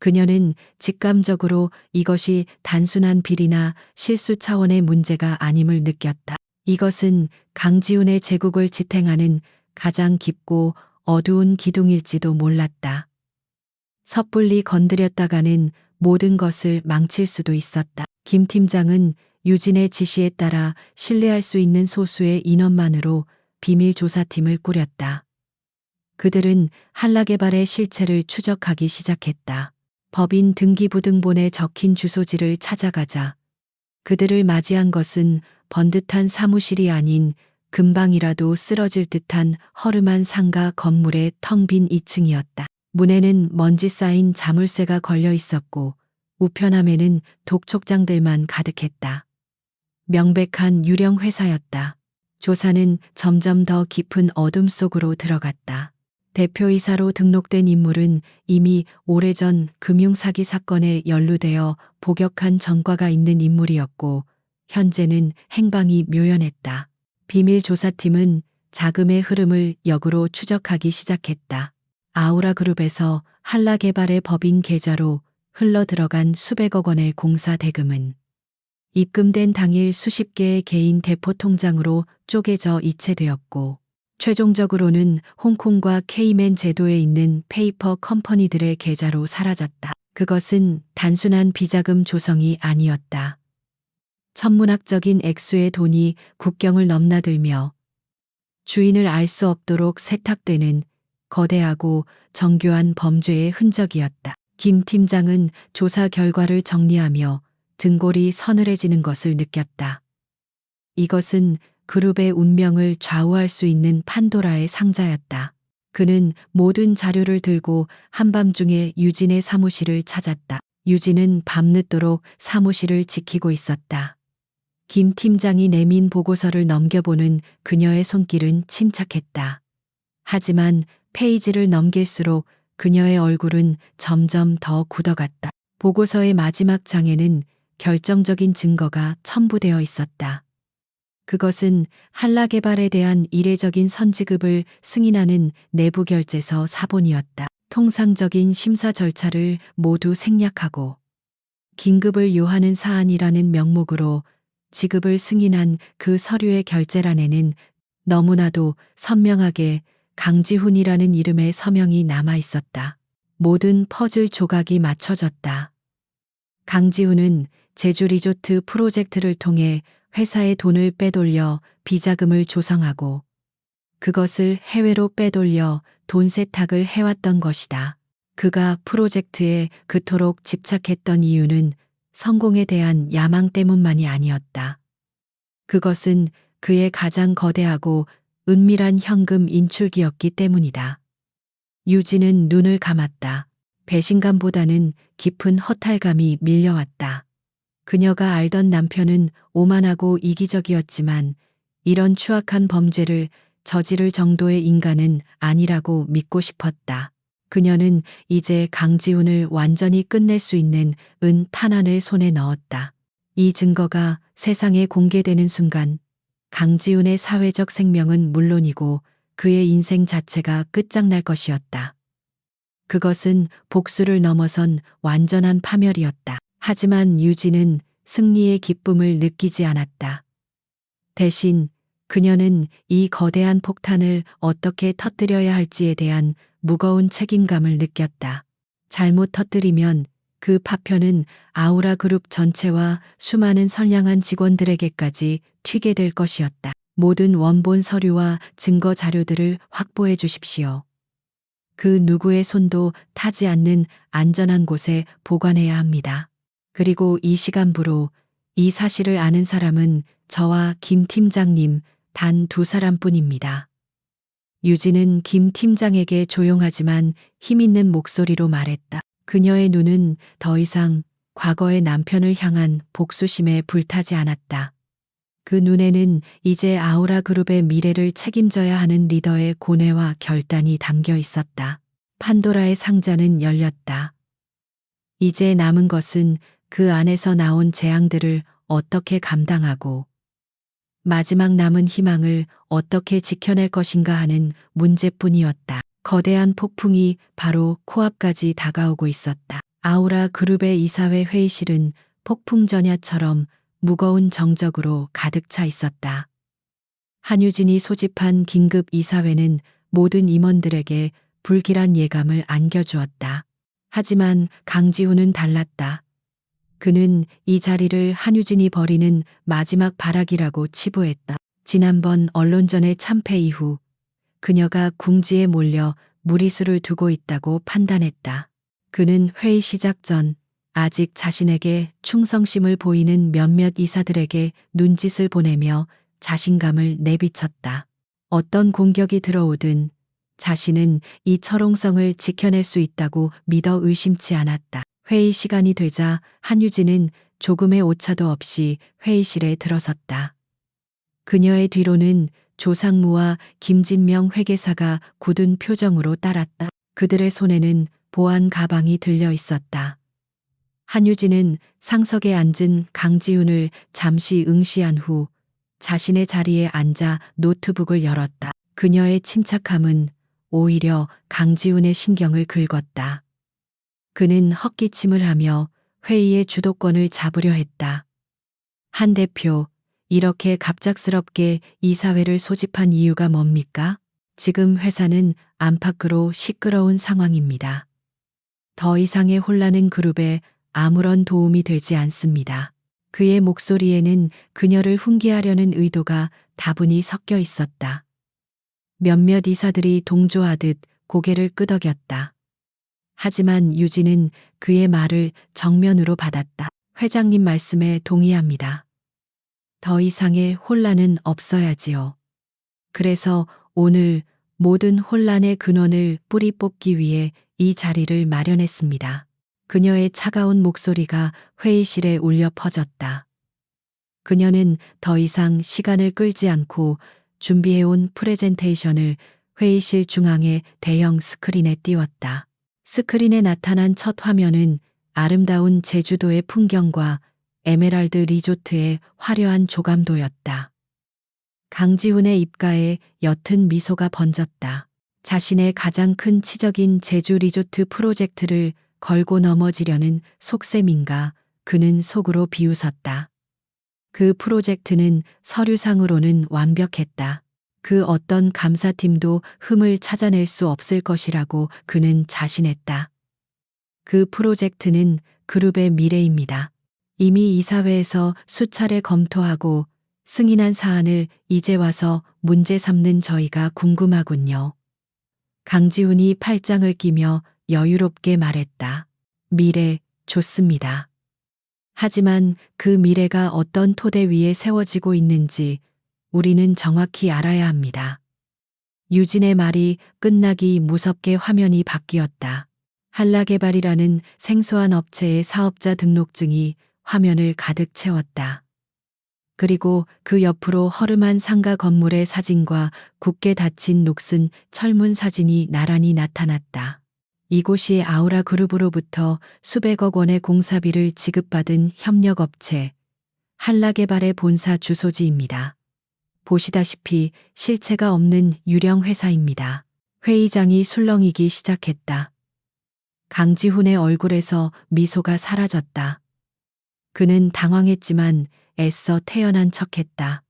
그녀는 직감적으로 이것이 단순한 비리나 실수 차원의 문제가 아님을 느꼈다. 이것은 강지훈의 제국을 지탱하는 가장 깊고 어두운 기둥일지도 몰랐다. 섣불리 건드렸다가는 모든 것을 망칠 수도 있었다. 김 팀장은 유진의 지시에 따라 신뢰할 수 있는 소수의 인원만으로 비밀 조사팀을 꾸렸다. 그들은 한라개발의 실체를 추적하기 시작했다. 법인 등기부등본에 적힌 주소지를 찾아가자 그들을 맞이한 것은 번듯한 사무실이 아닌 금방이라도 쓰러질 듯한 허름한 상가 건물의 텅 빈 2층이었다. 문에는 먼지 쌓인 자물쇠가 걸려 있었고 우편함에는 독촉장들만 가득했다. 명백한 유령 회사였다. 조사는 점점 더 깊은 어둠 속으로 들어갔다. 대표이사로 등록된 인물은 이미 오래전 금융사기 사건에 연루되어 복역한 전과가 있는 인물이었고 현재는 행방이 묘연했다. 비밀조사팀은 자금의 흐름을 역으로 추적하기 시작했다. 아우라 그룹에서 한라개발의 법인 계좌로 흘러들어간 수백억 원의 공사 대금은 입금된 당일 수십 개의 개인 대포 통장으로 쪼개져 이체되었고 최종적으로는 홍콩과 케이맨 제도에 있는 페이퍼 컴퍼니들의 계좌로 사라졌다. 그것은 단순한 비자금 조성이 아니었다. 천문학적인 액수의 돈이 국경을 넘나들며 주인을 알 수 없도록 세탁되는 거대하고 정교한 범죄의 흔적이었다. 김 팀장은 조사 결과를 정리하며 등골이 서늘해지는 것을 느꼈다. 이것은 그룹의 운명을 좌우할 수 있는 판도라의 상자였다. 그는 모든 자료를 들고 한밤중에 유진의 사무실을 찾았다. 유진은 밤늦도록 사무실을 지키고 있었다. 김 팀장이 내민 보고서를 넘겨보는 그녀의 손길은 침착했다. 하지만 페이지를 넘길수록 그녀의 얼굴은 점점 더 굳어갔다. 보고서의 마지막 장에는 결정적인 증거가 첨부되어 있었다. 그것은 한라개발에 대한 이례적인 선지급을 승인하는 내부 결제서 사본이었다. 통상적인 심사 절차를 모두 생략하고 긴급을 요하는 사안이라는 명목으로 지급을 승인한 그 서류의 결제란에는 너무나도 선명하게 강지훈이라는 이름의 서명이 남아 있었다. 모든 퍼즐 조각이 맞춰졌다. 강지훈은 제주 리조트 프로젝트를 통해 회사의 돈을 빼돌려 비자금을 조성하고 그것을 해외로 빼돌려 돈 세탁을 해왔던 것이다. 그가 프로젝트에 그토록 집착했던 이유는 성공에 대한 야망 때문만이 아니었다. 그것은 그의 가장 거대하고 은밀한 현금 인출기였기 때문이다. 유진은 눈을 감았다. 배신감보다는 깊은 허탈감이 밀려왔다. 그녀가 알던 남편은 오만하고 이기적이었지만 이런 추악한 범죄를 저지를 정도의 인간은 아니라고 믿고 싶었다. 그녀는 이제 강지훈을 완전히 끝낼 수 있는 은 탄환을 손에 넣었다. 이 증거가 세상에 공개되는 순간 강지훈의 사회적 생명은 물론이고 그의 인생 자체가 끝장날 것이었다. 그것은 복수를 넘어선 완전한 파멸이었다. 하지만 유진은 승리의 기쁨을 느끼지 않았다. 대신 그녀는 이 거대한 폭탄을 어떻게 터뜨려야 할지에 대한 무거운 책임감을 느꼈다. 잘못 터뜨리면 그 파편은 아우라 그룹 전체와 수많은 선량한 직원들에게까지 튀게 될 것이었다. 모든 원본 서류와 증거 자료들을 확보해 주십시오. 그 누구의 손도 타지 않는 안전한 곳에 보관해야 합니다. 그리고 이 시간부로 이 사실을 아는 사람은 저와 김 팀장님 단 두 사람뿐입니다. 유진은 김 팀장에게 조용하지만 힘있는 목소리로 말했다. 그녀의 눈은 더 이상 과거의 남편을 향한 복수심에 불타지 않았다. 그 눈에는 이제 아우라 그룹의 미래를 책임져야 하는 리더의 고뇌와 결단이 담겨 있었다. 판도라의 상자는 열렸다. 이제 남은 것은 그 안에서 나온 재앙들을 어떻게 감당하고 마지막 남은 희망을 어떻게 지켜낼 것인가 하는 문제뿐이었다. 거대한 폭풍이 바로 코앞까지 다가오고 있었다. 아우라 그룹의 이사회 회의실은 폭풍 전야처럼 무거운 정적으로 가득 차 있었다. 한유진이 소집한 긴급 이사회는 모든 임원들에게 불길한 예감을 안겨주었다. 하지만 강지훈은 달랐다. 그는 이 자리를 한유진이 벌이는 마지막 발악이라고 치부했다. 지난번 언론전의 참패 이후 그녀가 궁지에 몰려 무리수를 두고 있다고 판단했다. 그는 회의 시작 전 아직 자신에게 충성심을 보이는 몇몇 이사들에게 눈짓을 보내며 자신감을 내비쳤다. 어떤 공격이 들어오든 자신은 이 철옹성을 지켜낼 수 있다고 믿어 의심치 않았다. 회의 시간이 되자 한유진은 조금의 오차도 없이 회의실에 들어섰다. 그녀의 뒤로는 조상무와 김진명 회계사가 굳은 표정으로 따랐다. 그들의 손에는 보안 가방이 들려 있었다. 한유진은 상석에 앉은 강지훈을 잠시 응시한 후 자신의 자리에 앉아 노트북을 열었다. 그녀의 침착함은 오히려 강지훈의 신경을 긁었다. 그는 헛기침을 하며 회의의 주도권을 잡으려 했다. 한 대표, 이렇게 갑작스럽게 이사회를 소집한 이유가 뭡니까? 지금 회사는 안팎으로 시끄러운 상황입니다. 더 이상의 혼란은 그룹에 아무런 도움이 되지 않습니다. 그의 목소리에는 그녀를 훈계하려는 의도가 다분히 섞여 있었다. 몇몇 이사들이 동조하듯 고개를 끄덕였다. 하지만 유진은 그의 말을 정면으로 받았다. 회장님 말씀에 동의합니다. 더 이상의 혼란은 없어야지요. 그래서 오늘 모든 혼란의 근원을 뿌리 뽑기 위해 이 자리를 마련했습니다. 그녀의 차가운 목소리가 회의실에 울려 퍼졌다. 그녀는 더 이상 시간을 끌지 않고 준비해온 프레젠테이션을 회의실 중앙의 대형 스크린에 띄웠다. 스크린에 나타난 첫 화면은 아름다운 제주도의 풍경과 에메랄드 리조트의 화려한 조감도였다. 강지훈의 입가에 옅은 미소가 번졌다. 자신의 가장 큰 치적인 제주 리조트 프로젝트를 걸고 넘어지려는 속셈인가 그는 속으로 비웃었다. 그 프로젝트는 서류상으로는 완벽했다. 그 어떤 감사팀도 흠을 찾아낼 수 없을 것이라고 그는 자신했다. 그 프로젝트는 그룹의 미래입니다. 이미 이사회에서 수차례 검토하고 승인한 사안을 이제 와서 문제 삼는 저희가 궁금하군요. 강지훈이 팔짱을 끼며 여유롭게 말했다. 미래, 좋습니다. 하지만 그 미래가 어떤 토대 위에 세워지고 있는지 우리는 정확히 알아야 합니다. 유진의 말이 끝나기 무섭게 화면이 바뀌었다. 한라개발이라는 생소한 업체의 사업자 등록증이 화면을 가득 채웠다. 그리고 그 옆으로 허름한 상가 건물의 사진과 굳게 닫힌 녹슨 철문 사진이 나란히 나타났다. 이곳이 아우라 그룹으로부터 수백억 원의 공사비를 지급받은 협력업체 한라개발의 본사 주소지입니다. 보시다시피 실체가 없는 유령 회사입니다. 회의장이 술렁이기 시작했다. 강지훈의 얼굴에서 미소가 사라졌다. 그는 당황했지만 애써 태연한 척했다.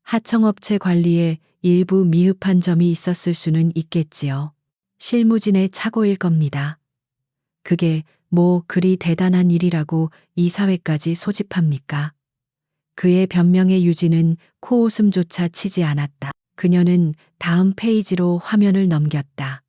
하청업체 관리에 일부 미흡한 점이 있었을 수는 있겠지요. 실무진의 착오일 겁니다. 그게 뭐 그리 대단한 일이라고 이사회까지 소집합니까? 그의 변명에 유진은 코웃음조차 치지 않았다. 그녀는 다음 페이지로 화면을 넘겼다.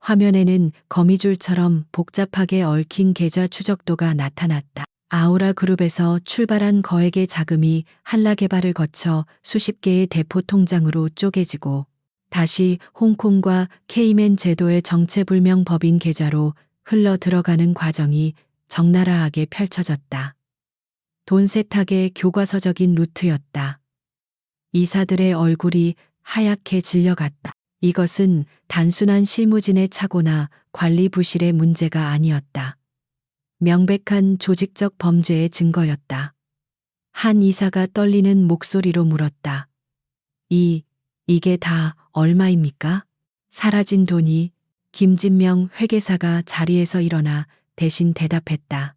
화면에는 거미줄처럼 복잡하게 얽힌 계좌 추적도가 나타났다. 아우라 그룹에서 출발한 거액의 자금이 한라개발을 거쳐 수십 개의 대포 통장으로 쪼개지고 다시 홍콩과 케이맨 제도의 정체불명 법인 계좌로 흘러 들어가는 과정이 적나라하게 펼쳐졌다. 돈 세탁의 교과서적인 루트였다. 이사들의 얼굴이 하얗게 질려갔다. 이것은 단순한 실무진의 착오나 관리 부실의 문제가 아니었다. 명백한 조직적 범죄의 증거였다. 한 이사가 떨리는 목소리로 물었다. 이게 다 얼마입니까? 사라진 돈이. 김진명 회계사가 자리에서 일어나 대신 대답했다.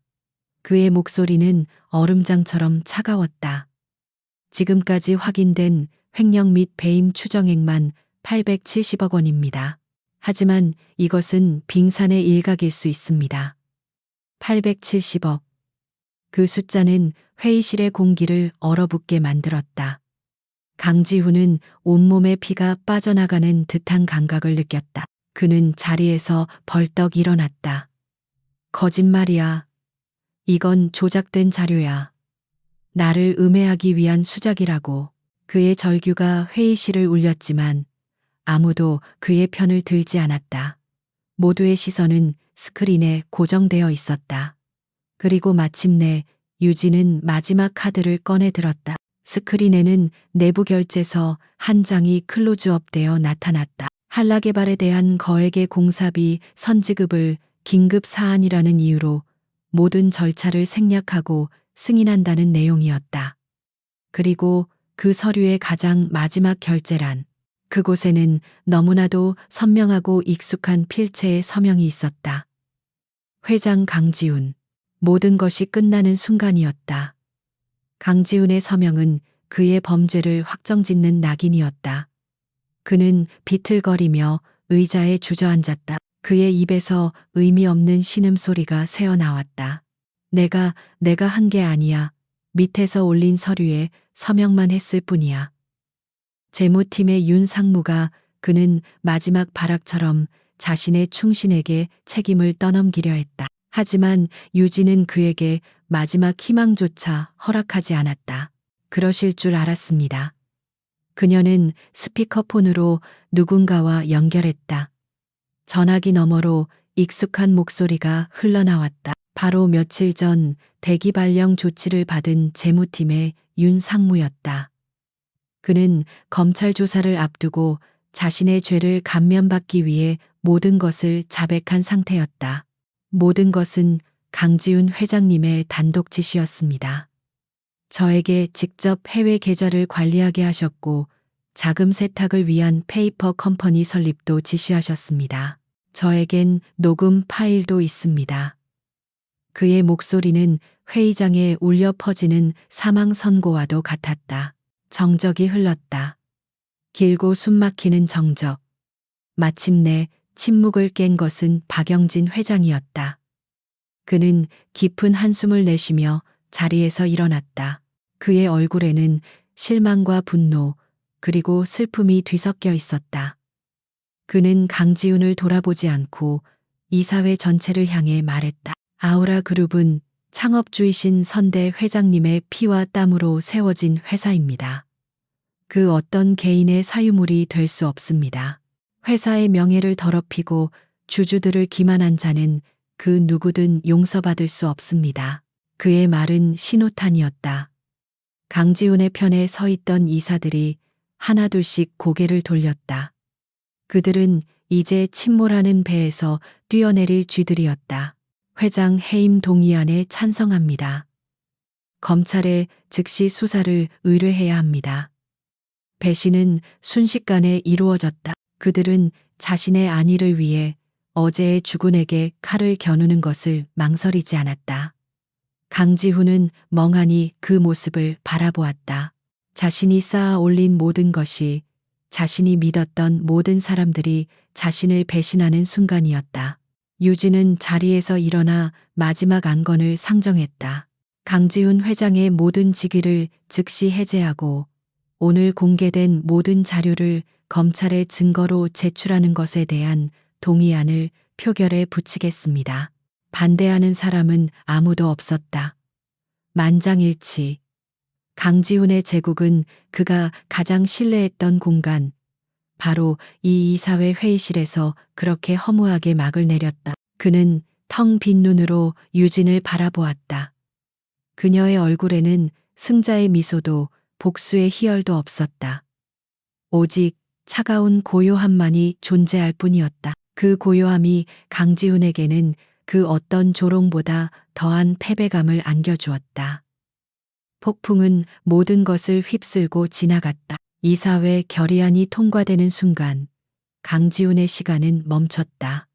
그의 목소리는 얼음장처럼 차가웠다. 지금까지 확인된 횡령 및 배임 추정액만 870억 원입니다. 하지만 이것은 빙산의 일각일 수 있습니다. 870억. 그 숫자는 회의실의 공기를 얼어붙게 만들었다. 강지훈은 온몸에 피가 빠져나가는 듯한 감각을 느꼈다. 그는 자리에서 벌떡 일어났다. 거짓말이야. 이건 조작된 자료야. 나를 음해하기 위한 수작이라고. 그의 절규가 회의실을 울렸지만 아무도 그의 편을 들지 않았다. 모두의 시선은 스크린에 고정되어 있었다. 그리고 마침내 유진은 마지막 카드를 꺼내 들었다. 스크린에는 내부 결제서 한 장이 클로즈업되어 나타났다. 한라개발에 대한 거액의 공사비 선지급을 긴급 사안이라는 이유로 모든 절차를 생략하고 승인한다는 내용이었다. 그리고 그 서류의 가장 마지막 결제란. 그곳에는 너무나도 선명하고 익숙한 필체의 서명이 있었다. 회장 강지훈. 모든 것이 끝나는 순간이었다. 강지훈의 서명은 그의 범죄를 확정짓는 낙인이었다. 그는 비틀거리며 의자에 주저앉았다. 그의 입에서 의미 없는 신음소리가 새어나왔다. 내가 한 게 아니야. 밑에서 올린 서류에 서명만 했을 뿐이야. 재무팀의 윤 상무가 그는 마지막 발악처럼 자신의 충신에게 책임을 떠넘기려 했다. 하지만 유진은 그에게 마지막 희망조차 허락하지 않았다. 그러실 줄 알았습니다. 그녀는 스피커폰으로 누군가와 연결했다. 전화기 너머로 익숙한 목소리가 흘러나왔다. 바로 며칠 전 대기 발령 조치를 받은 재무팀의 윤 상무였다. 그는 검찰 조사를 앞두고 자신의 죄를 감면받기 위해 모든 것을 자백한 상태였다. 모든 것은 강지훈 회장님의 단독 지시였습니다. 저에게 직접 해외 계좌를 관리하게 하셨고 자금 세탁을 위한 페이퍼 컴퍼니 설립도 지시하셨습니다. 저에겐 녹음 파일도 있습니다. 그의 목소리는 회의장에 울려 퍼지는 사망 선고와도 같았다. 정적이 흘렀다. 길고 숨막히는 정적. 마침내 침묵을 깬 것은 박영진 회장이었다. 그는 깊은 한숨을 내쉬며 자리에서 일어났다. 그의 얼굴에는 실망과 분노, 그리고 슬픔이 뒤섞여 있었다. 그는 강지훈을 돌아보지 않고 이사회 전체를 향해 말했다. 아우라 그룹은 창업주이신 선대 회장님의 피와 땀으로 세워진 회사입니다. 그 어떤 개인의 사유물이 될 수 없습니다. 회사의 명예를 더럽히고 주주들을 기만한 자는 그 누구든 용서받을 수 없습니다. 그의 말은 신호탄이었다. 강지훈의 편에 서 있던 이사들이 하나둘씩 고개를 돌렸다. 그들은 이제 침몰하는 배에서 뛰어내릴 쥐들이었다. 회장 해임 동의안에 찬성합니다. 검찰에 즉시 수사를 의뢰해야 합니다. 배신은 순식간에 이루어졌다. 그들은 자신의 안위를 위해 어제의 주군에게 칼을 겨누는 것을 망설이지 않았다. 강지훈은 멍하니 그 모습을 바라보았다. 자신이 쌓아 올린 모든 것이, 자신이 믿었던 모든 사람들이 자신을 배신하는 순간이었다. 유진은 자리에서 일어나 마지막 안건을 상정했다. 강지훈 회장의 모든 직위를 즉시 해제하고 오늘 공개된 모든 자료를 검찰에 증거로 제출하는 것에 대한 동의안을 표결에 붙이겠습니다. 반대하는 사람은 아무도 없었다. 만장일치. 강지훈의 제국은 그가 가장 신뢰했던 공간, 바로 이 이사회 회의실에서 그렇게 허무하게 막을 내렸다. 그는 텅 빈 눈으로 유진을 바라보았다. 그녀의 얼굴에는 승자의 미소도 복수의 희열도 없었다. 오직 차가운 고요함만이 존재할 뿐이었다. 그 고요함이 강지훈에게는 그 어떤 조롱보다 더한 패배감을 안겨주었다. 폭풍은 모든 것을 휩쓸고 지나갔다. 이사회 결의안이 통과되는 순간 강지훈의 시간은 멈췄다.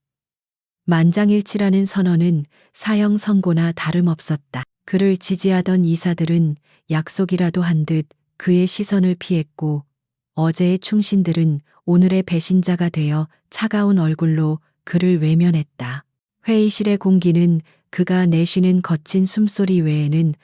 만장일치라는 선언은 사형 선고나 다름없었다. 그를 지지하던 이사들은 약속이라도 한 듯 그의 시선을 피했고 어제의 충신들은 오늘의 배신자가 되어 차가운 얼굴로 그를 외면했다. 회의실의 공기는 그가 내쉬는 거친 숨소리 외에는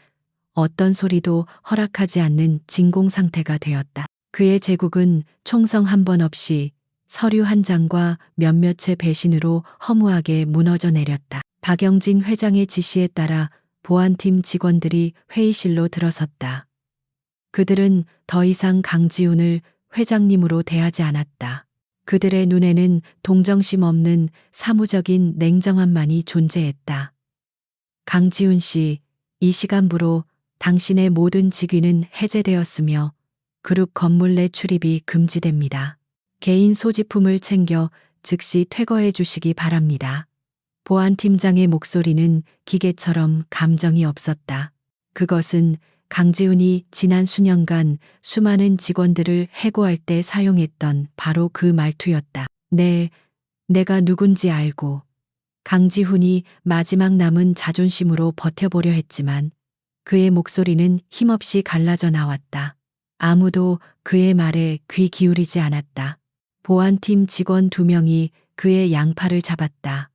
어떤 소리도 허락하지 않는 진공 상태가 되었다. 그의 제국은 총성 한 번 없이 서류 한 장과 몇몇의 배신으로 허무하게 무너져 내렸다. 박영진 회장의 지시에 따라 보안팀 직원들이 회의실로 들어섰다. 그들은 더 이상 강지훈을 회장님으로 대하지 않았다. 그들의 눈에는 동정심 없는 사무적인 냉정함만이 존재했다. 강지훈 씨, 이 시간부로 당신의 모든 직위는 해제되었으며 그룹 건물 내 출입이 금지됩니다. 개인 소지품을 챙겨 즉시 퇴거해 주시기 바랍니다. 보안팀장의 목소리는 기계처럼 감정이 없었다. 그것은 강지훈이 지난 수년간 수많은 직원들을 해고할 때 사용했던 바로 그 말투였다. 네, 내가 누군지 알고. 강지훈이 마지막 남은 자존심으로 버텨보려 했지만 그의 목소리는 힘없이 갈라져 나왔다. 아무도 그의 말에 귀 기울이지 않았다. 보안팀 직원 2명이 그의 양팔을 잡았다.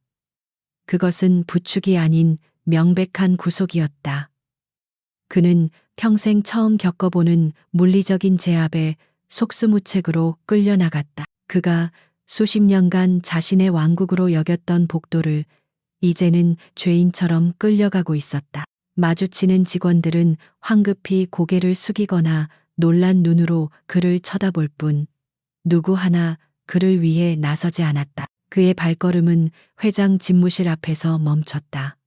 그것은 부축이 아닌 명백한 구속이었다. 그는 평생 처음 겪어보는 물리적인 제압에 속수무책으로 끌려나갔다. 그가 수십 년간 자신의 왕국으로 여겼던 복도를 이제는 죄인처럼 끌려가고 있었다. 마주치는 직원들은 황급히 고개를 숙이거나 놀란 눈으로 그를 쳐다볼 뿐 누구 하나 그를 위해 나서지 않았다. 그의 발걸음은 회장 집무실 앞에서 멈췄다.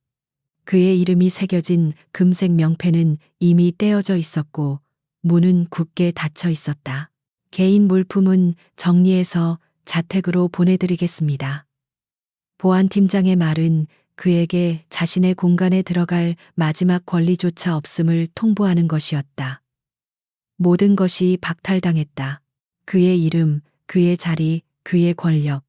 그의 이름이 새겨진 금색 명패는 이미 떼어져 있었고 문은 굳게 닫혀 있었다. 개인 물품은 정리해서 자택으로 보내드리겠습니다. 보안팀장의 말은 그에게 자신의 공간에 들어갈 마지막 권리조차 없음을 통보하는 것이었다. 모든 것이 박탈당했다. 그의 이름, 그의 자리, 그의 권력.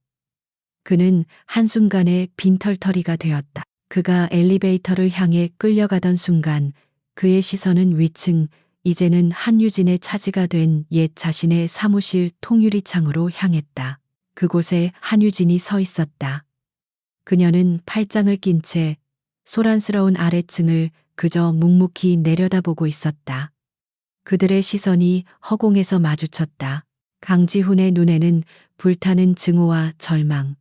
그는 한순간에 빈털터리가 되었다. 그가 엘리베이터를 향해 끌려가던 순간 그의 시선은 위층, 이제는 한유진의 차지가 된 옛 자신의 사무실 통유리창으로 향했다. 그곳에 한유진이 서 있었다. 그녀는 팔짱을 낀 채 소란스러운 아래층을 그저 묵묵히 내려다보고 있었다. 그들의 시선이 허공에서 마주쳤다. 강지훈의 눈에는 불타는 증오와 절망,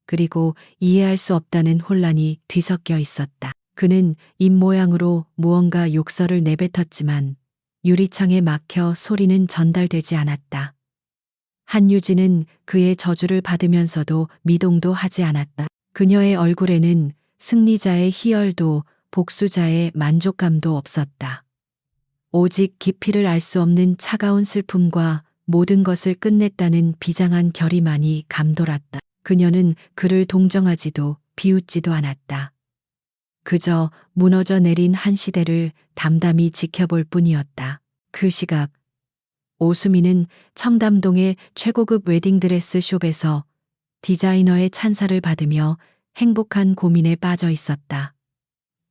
그리고 이해할 수 없다는 혼란이 뒤섞여 있었다. 그는 입모양으로 무언가 욕설을 내뱉었지만 유리창에 막혀 소리는 전달되지 않았다. 한유진은 그의 저주를 받으면서도 미동도 하지 않았다. 그녀의 얼굴에는 승리자의 희열도 복수자의 만족감도 없었다. 오직 깊이를 알 수 없는 차가운 슬픔과 모든 것을 끝냈다는 비장한 결의만이 감돌았다. 그녀는 그를 동정하지도 비웃지도 않았다. 그저 무너져 내린 한 시대를 담담히 지켜볼 뿐이었다. 그 시각 오수미는 청담동의 최고급 웨딩드레스 숍에서 디자이너의 찬사를 받으며 행복한 고민에 빠져 있었다.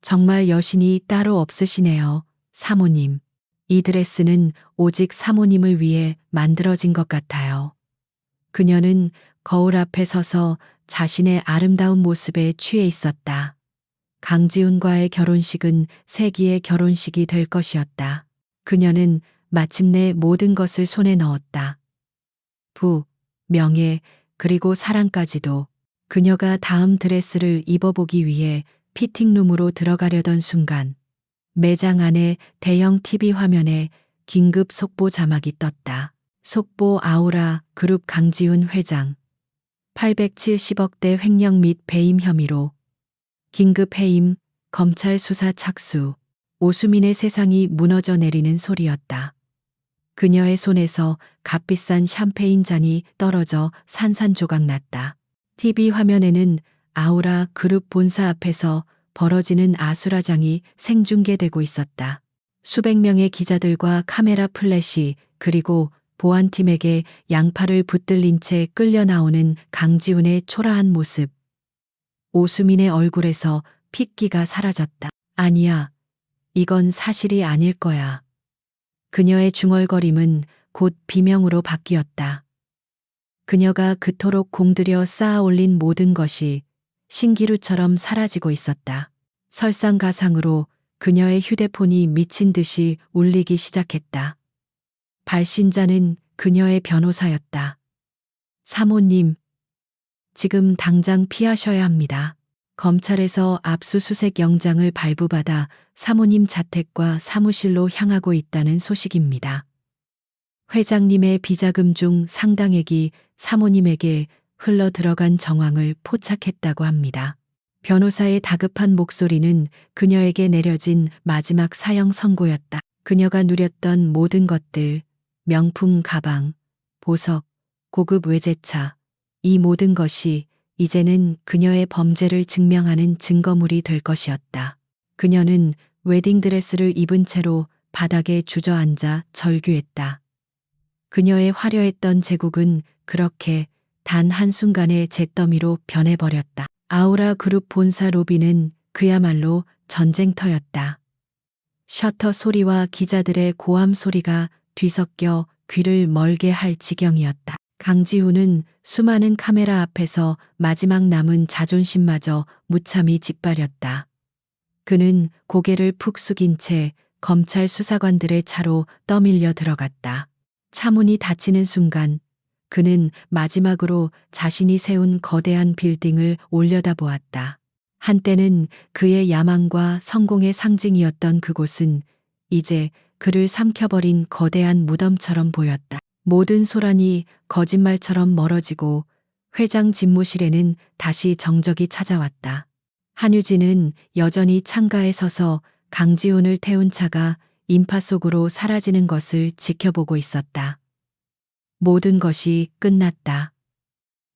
정말 여신이 따로 없으시네요, 사모님. 이 드레스는 오직 사모님을 위해 만들어진 것 같아요. 그녀는 거울 앞에 서서 자신의 아름다운 모습에 취해 있었다. 강지훈과의 결혼식은 세기의 결혼식이 될 것이었다. 그녀는 마침내 모든 것을 손에 넣었다. 부, 명예, 그리고 사랑까지도. 그녀가 다음 드레스를 입어보기 위해 피팅룸으로 들어가려던 순간 매장 안에 대형 TV 화면에 긴급 속보 자막이 떴다. 속보 아우라 그룹 강지훈 회장 870억대 횡령 및 배임 혐의로 긴급 해임, 검찰 수사 착수. 오수민의 세상이 무너져 내리는 소리였다. 그녀의 손에서 값비싼 샴페인 잔이 떨어져 산산조각 났다. TV 화면에는 아우라 그룹 본사 앞에서 벌어지는 아수라장이 생중계되고 있었다. 수백 명의 기자들과 카메라 플래시 그리고 보안팀에게 양팔을 붙들린 채 끌려 나오는 강지훈의 초라한 모습. 오수민의 얼굴에서 핏기가 사라졌다. 아니야. 이건 사실이 아닐 거야. 그녀의 중얼거림은 곧 비명으로 바뀌었다. 그녀가 그토록 공들여 쌓아 올린 모든 것이 신기루처럼 사라지고 있었다. 설상가상으로 그녀의 휴대폰이 미친 듯이 울리기 시작했다. 발신자는 그녀의 변호사였다. 사모님, 지금 당장 피하셔야 합니다. 검찰에서 압수수색 영장을 발부받아 사모님 자택과 사무실로 향하고 있다는 소식입니다. 회장님의 비자금 중 상당액이 사모님에게 흘러 들어간 정황을 포착했다고 합니다. 변호사의 다급한 목소리는 그녀에게 내려진 마지막 사형 선고였다. 그녀가 누렸던 모든 것들, 명품 가방, 보석, 고급 외제차, 이 모든 것이 이제는 그녀의 범죄를 증명하는 증거물이 될 것이었다. 그녀는 웨딩드레스를 입은 채로 바닥에 주저앉아 절규했다. 그녀의 화려했던 제국은 그렇게 단 한순간에 잿더미로 변해버렸다. 아우라 그룹 본사 로비는 그야말로 전쟁터였다. 셔터 소리와 기자들의 고함 소리가 뒤섞여 귀를 멀게 할 지경이었다. 강지훈은 수많은 카메라 앞에서 마지막 남은 자존심마저 무참히 짓밟았다. 그는 고개를 푹 숙인 채 검찰 수사관들의 차로 떠밀려 들어갔다. 차문이 닫히는 순간 그는 마지막으로 자신이 세운 거대한 빌딩을 올려다보았다. 한때는 그의 야망과 성공의 상징이었던 그곳은 이제 그를 삼켜버린 거대한 무덤처럼 보였다. 모든 소란이 거짓말처럼 멀어지고 회장 집무실에는 다시 정적이 찾아왔다. 한유진은 여전히 창가에 서서 강지훈을 태운 차가 인파 속으로 사라지는 것을 지켜보고 있었다. 모든 것이 끝났다.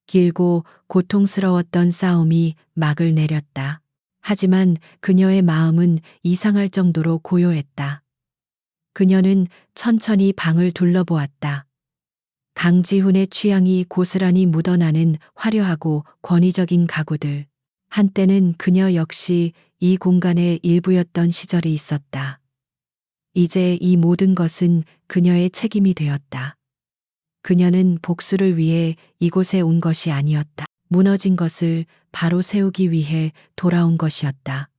길고 고통스러웠던 싸움이 막을 내렸다. 하지만 그녀의 마음은 이상할 정도로 고요했다. 그녀는 천천히 방을 둘러보았다. 강지훈의 취향이 고스란히 묻어나는 화려하고 권위적인 가구들. 한때는 그녀 역시 이 공간의 일부였던 시절이 있었다. 이제 이 모든 것은 그녀의 책임이 되었다. 그녀는 복수를 위해 이곳에 온 것이 아니었다. 무너진 것을 바로 세우기 위해 돌아온 것이었다.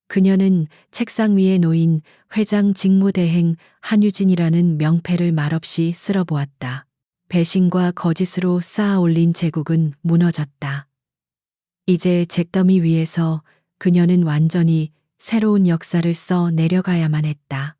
그녀는 책상 위에 놓인 회장 직무대행 한유진이라는 명패를 말없이 쓸어보았다. 배신과 거짓으로 쌓아 올린 제국은 무너졌다. 이제 잿더미 위에서 그녀는 완전히 새로운 역사를 써 내려가야만 했다.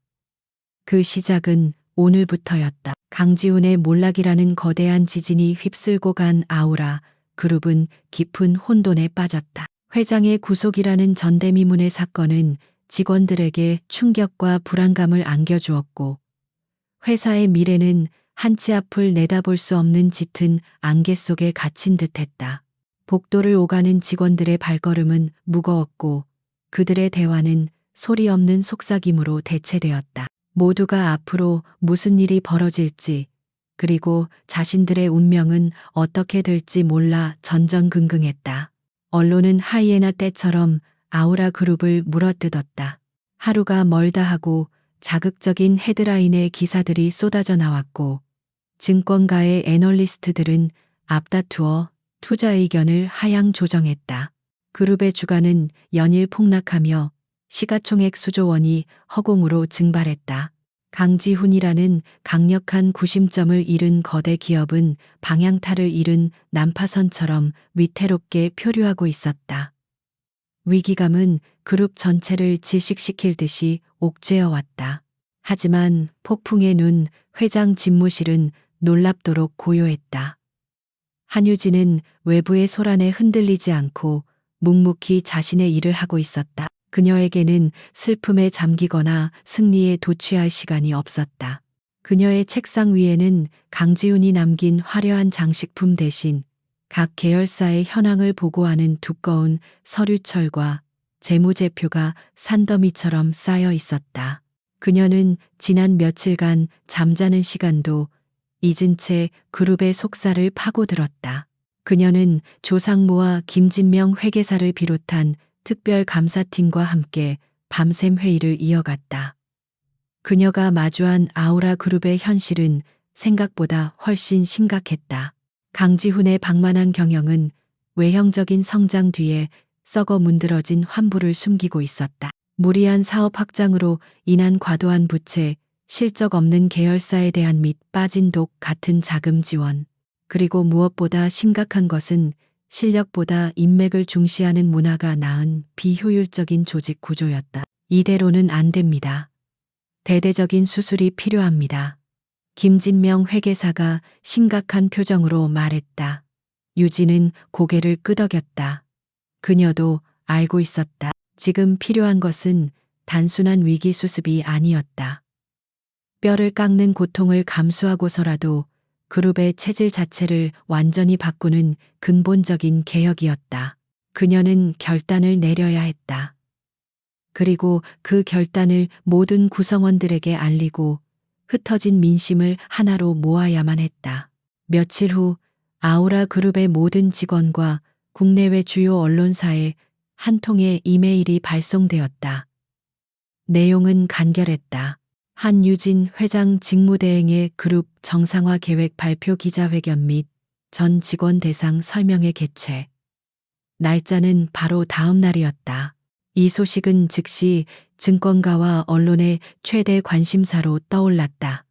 그 시작은 오늘부터였다. 강지훈의 몰락이라는 거대한 지진이 휩쓸고 간 아우라 그룹은 깊은 혼돈에 빠졌다. 회장의 구속이라는 전대미문의 사건은 직원들에게 충격과 불안감을 안겨주었고 회사의 미래는 한치 앞을 내다볼 수 없는 짙은 안개 속에 갇힌 듯했다. 복도를 오가는 직원들의 발걸음은 무거웠고 그들의 대화는 소리 없는 속삭임으로 대체되었다. 모두가 앞으로 무슨 일이 벌어질지 그리고 자신들의 운명은 어떻게 될지 몰라 전전긍긍했다. 언론은 하이에나 떼처럼 아우라 그룹을 물어뜯었다. 하루가 멀다 하고 자극적인 헤드라인의 기사들이 쏟아져 나왔고 증권가의 애널리스트들은 앞다투어 투자 의견을 하향 조정했다. 그룹의 주가는 연일 폭락하며 시가총액 수조 원이 허공으로 증발했다. 강지훈이라는 강력한 구심점을 잃은 거대 기업은 방향타를 잃은 난파선처럼 위태롭게 표류하고 있었다. 위기감은 그룹 전체를 질식시킬 듯이 옥죄어 왔다. 하지만 폭풍의 눈 회장 집무실은 놀랍도록 고요했다. 한유진은 외부의 소란에 흔들리지 않고 묵묵히 자신의 일을 하고 있었다. 그녀에게는 슬픔에 잠기거나 승리에 도취할 시간이 없었다. 그녀의 책상 위에는 강지훈이 남긴 화려한 장식품 대신 각 계열사의 현황을 보고하는 두꺼운 서류철과 재무제표가 산더미처럼 쌓여 있었다. 그녀는 지난 며칠간 잠자는 시간도 잊은 채 그룹의 속사를 파고들었다. 그녀는 조상무와 김진명 회계사를 비롯한 특별 감사팀과 함께 밤샘 회의를 이어갔다. 그녀가 마주한 아우라 그룹의 현실은 생각보다 훨씬 심각했다. 강지훈의 방만한 경영은 외형적인 성장 뒤에 썩어 문드러진 환부를 숨기고 있었다. 무리한 사업 확장으로 인한 과도한 부채, 실적 없는 계열사에 대한 및 빠진 독 같은 자금 지원, 그리고 무엇보다 심각한 것은 실력보다 인맥을 중시하는 문화가 낳은 비효율적인 조직 구조였다. 이대로는 안 됩니다. 대대적인 수술이 필요합니다. 김진명 회계사가 심각한 표정으로 말했다. 유진은 고개를 끄덕였다. 그녀도 알고 있었다. 지금 필요한 것은 단순한 위기 수습이 아니었다. 뼈를 깎는 고통을 감수하고서라도 그룹의 체질 자체를 완전히 바꾸는 근본적인 개혁이었다. 그녀는 결단을 내려야 했다. 그리고 그 결단을 모든 구성원들에게 알리고 흩어진 민심을 하나로 모아야만 했다. 며칠 후 아우라 그룹의 모든 직원과 국내외 주요 언론사에 한 통의 이메일이 발송되었다. 내용은 간결했다. 한유진 회장 직무대행의 그룹 정상화 계획 발표 기자회견 및 전 직원 대상 설명회 개최. 날짜는 바로 다음 날이었다. 이 소식은 즉시 증권가와 언론의 최대 관심사로 떠올랐다.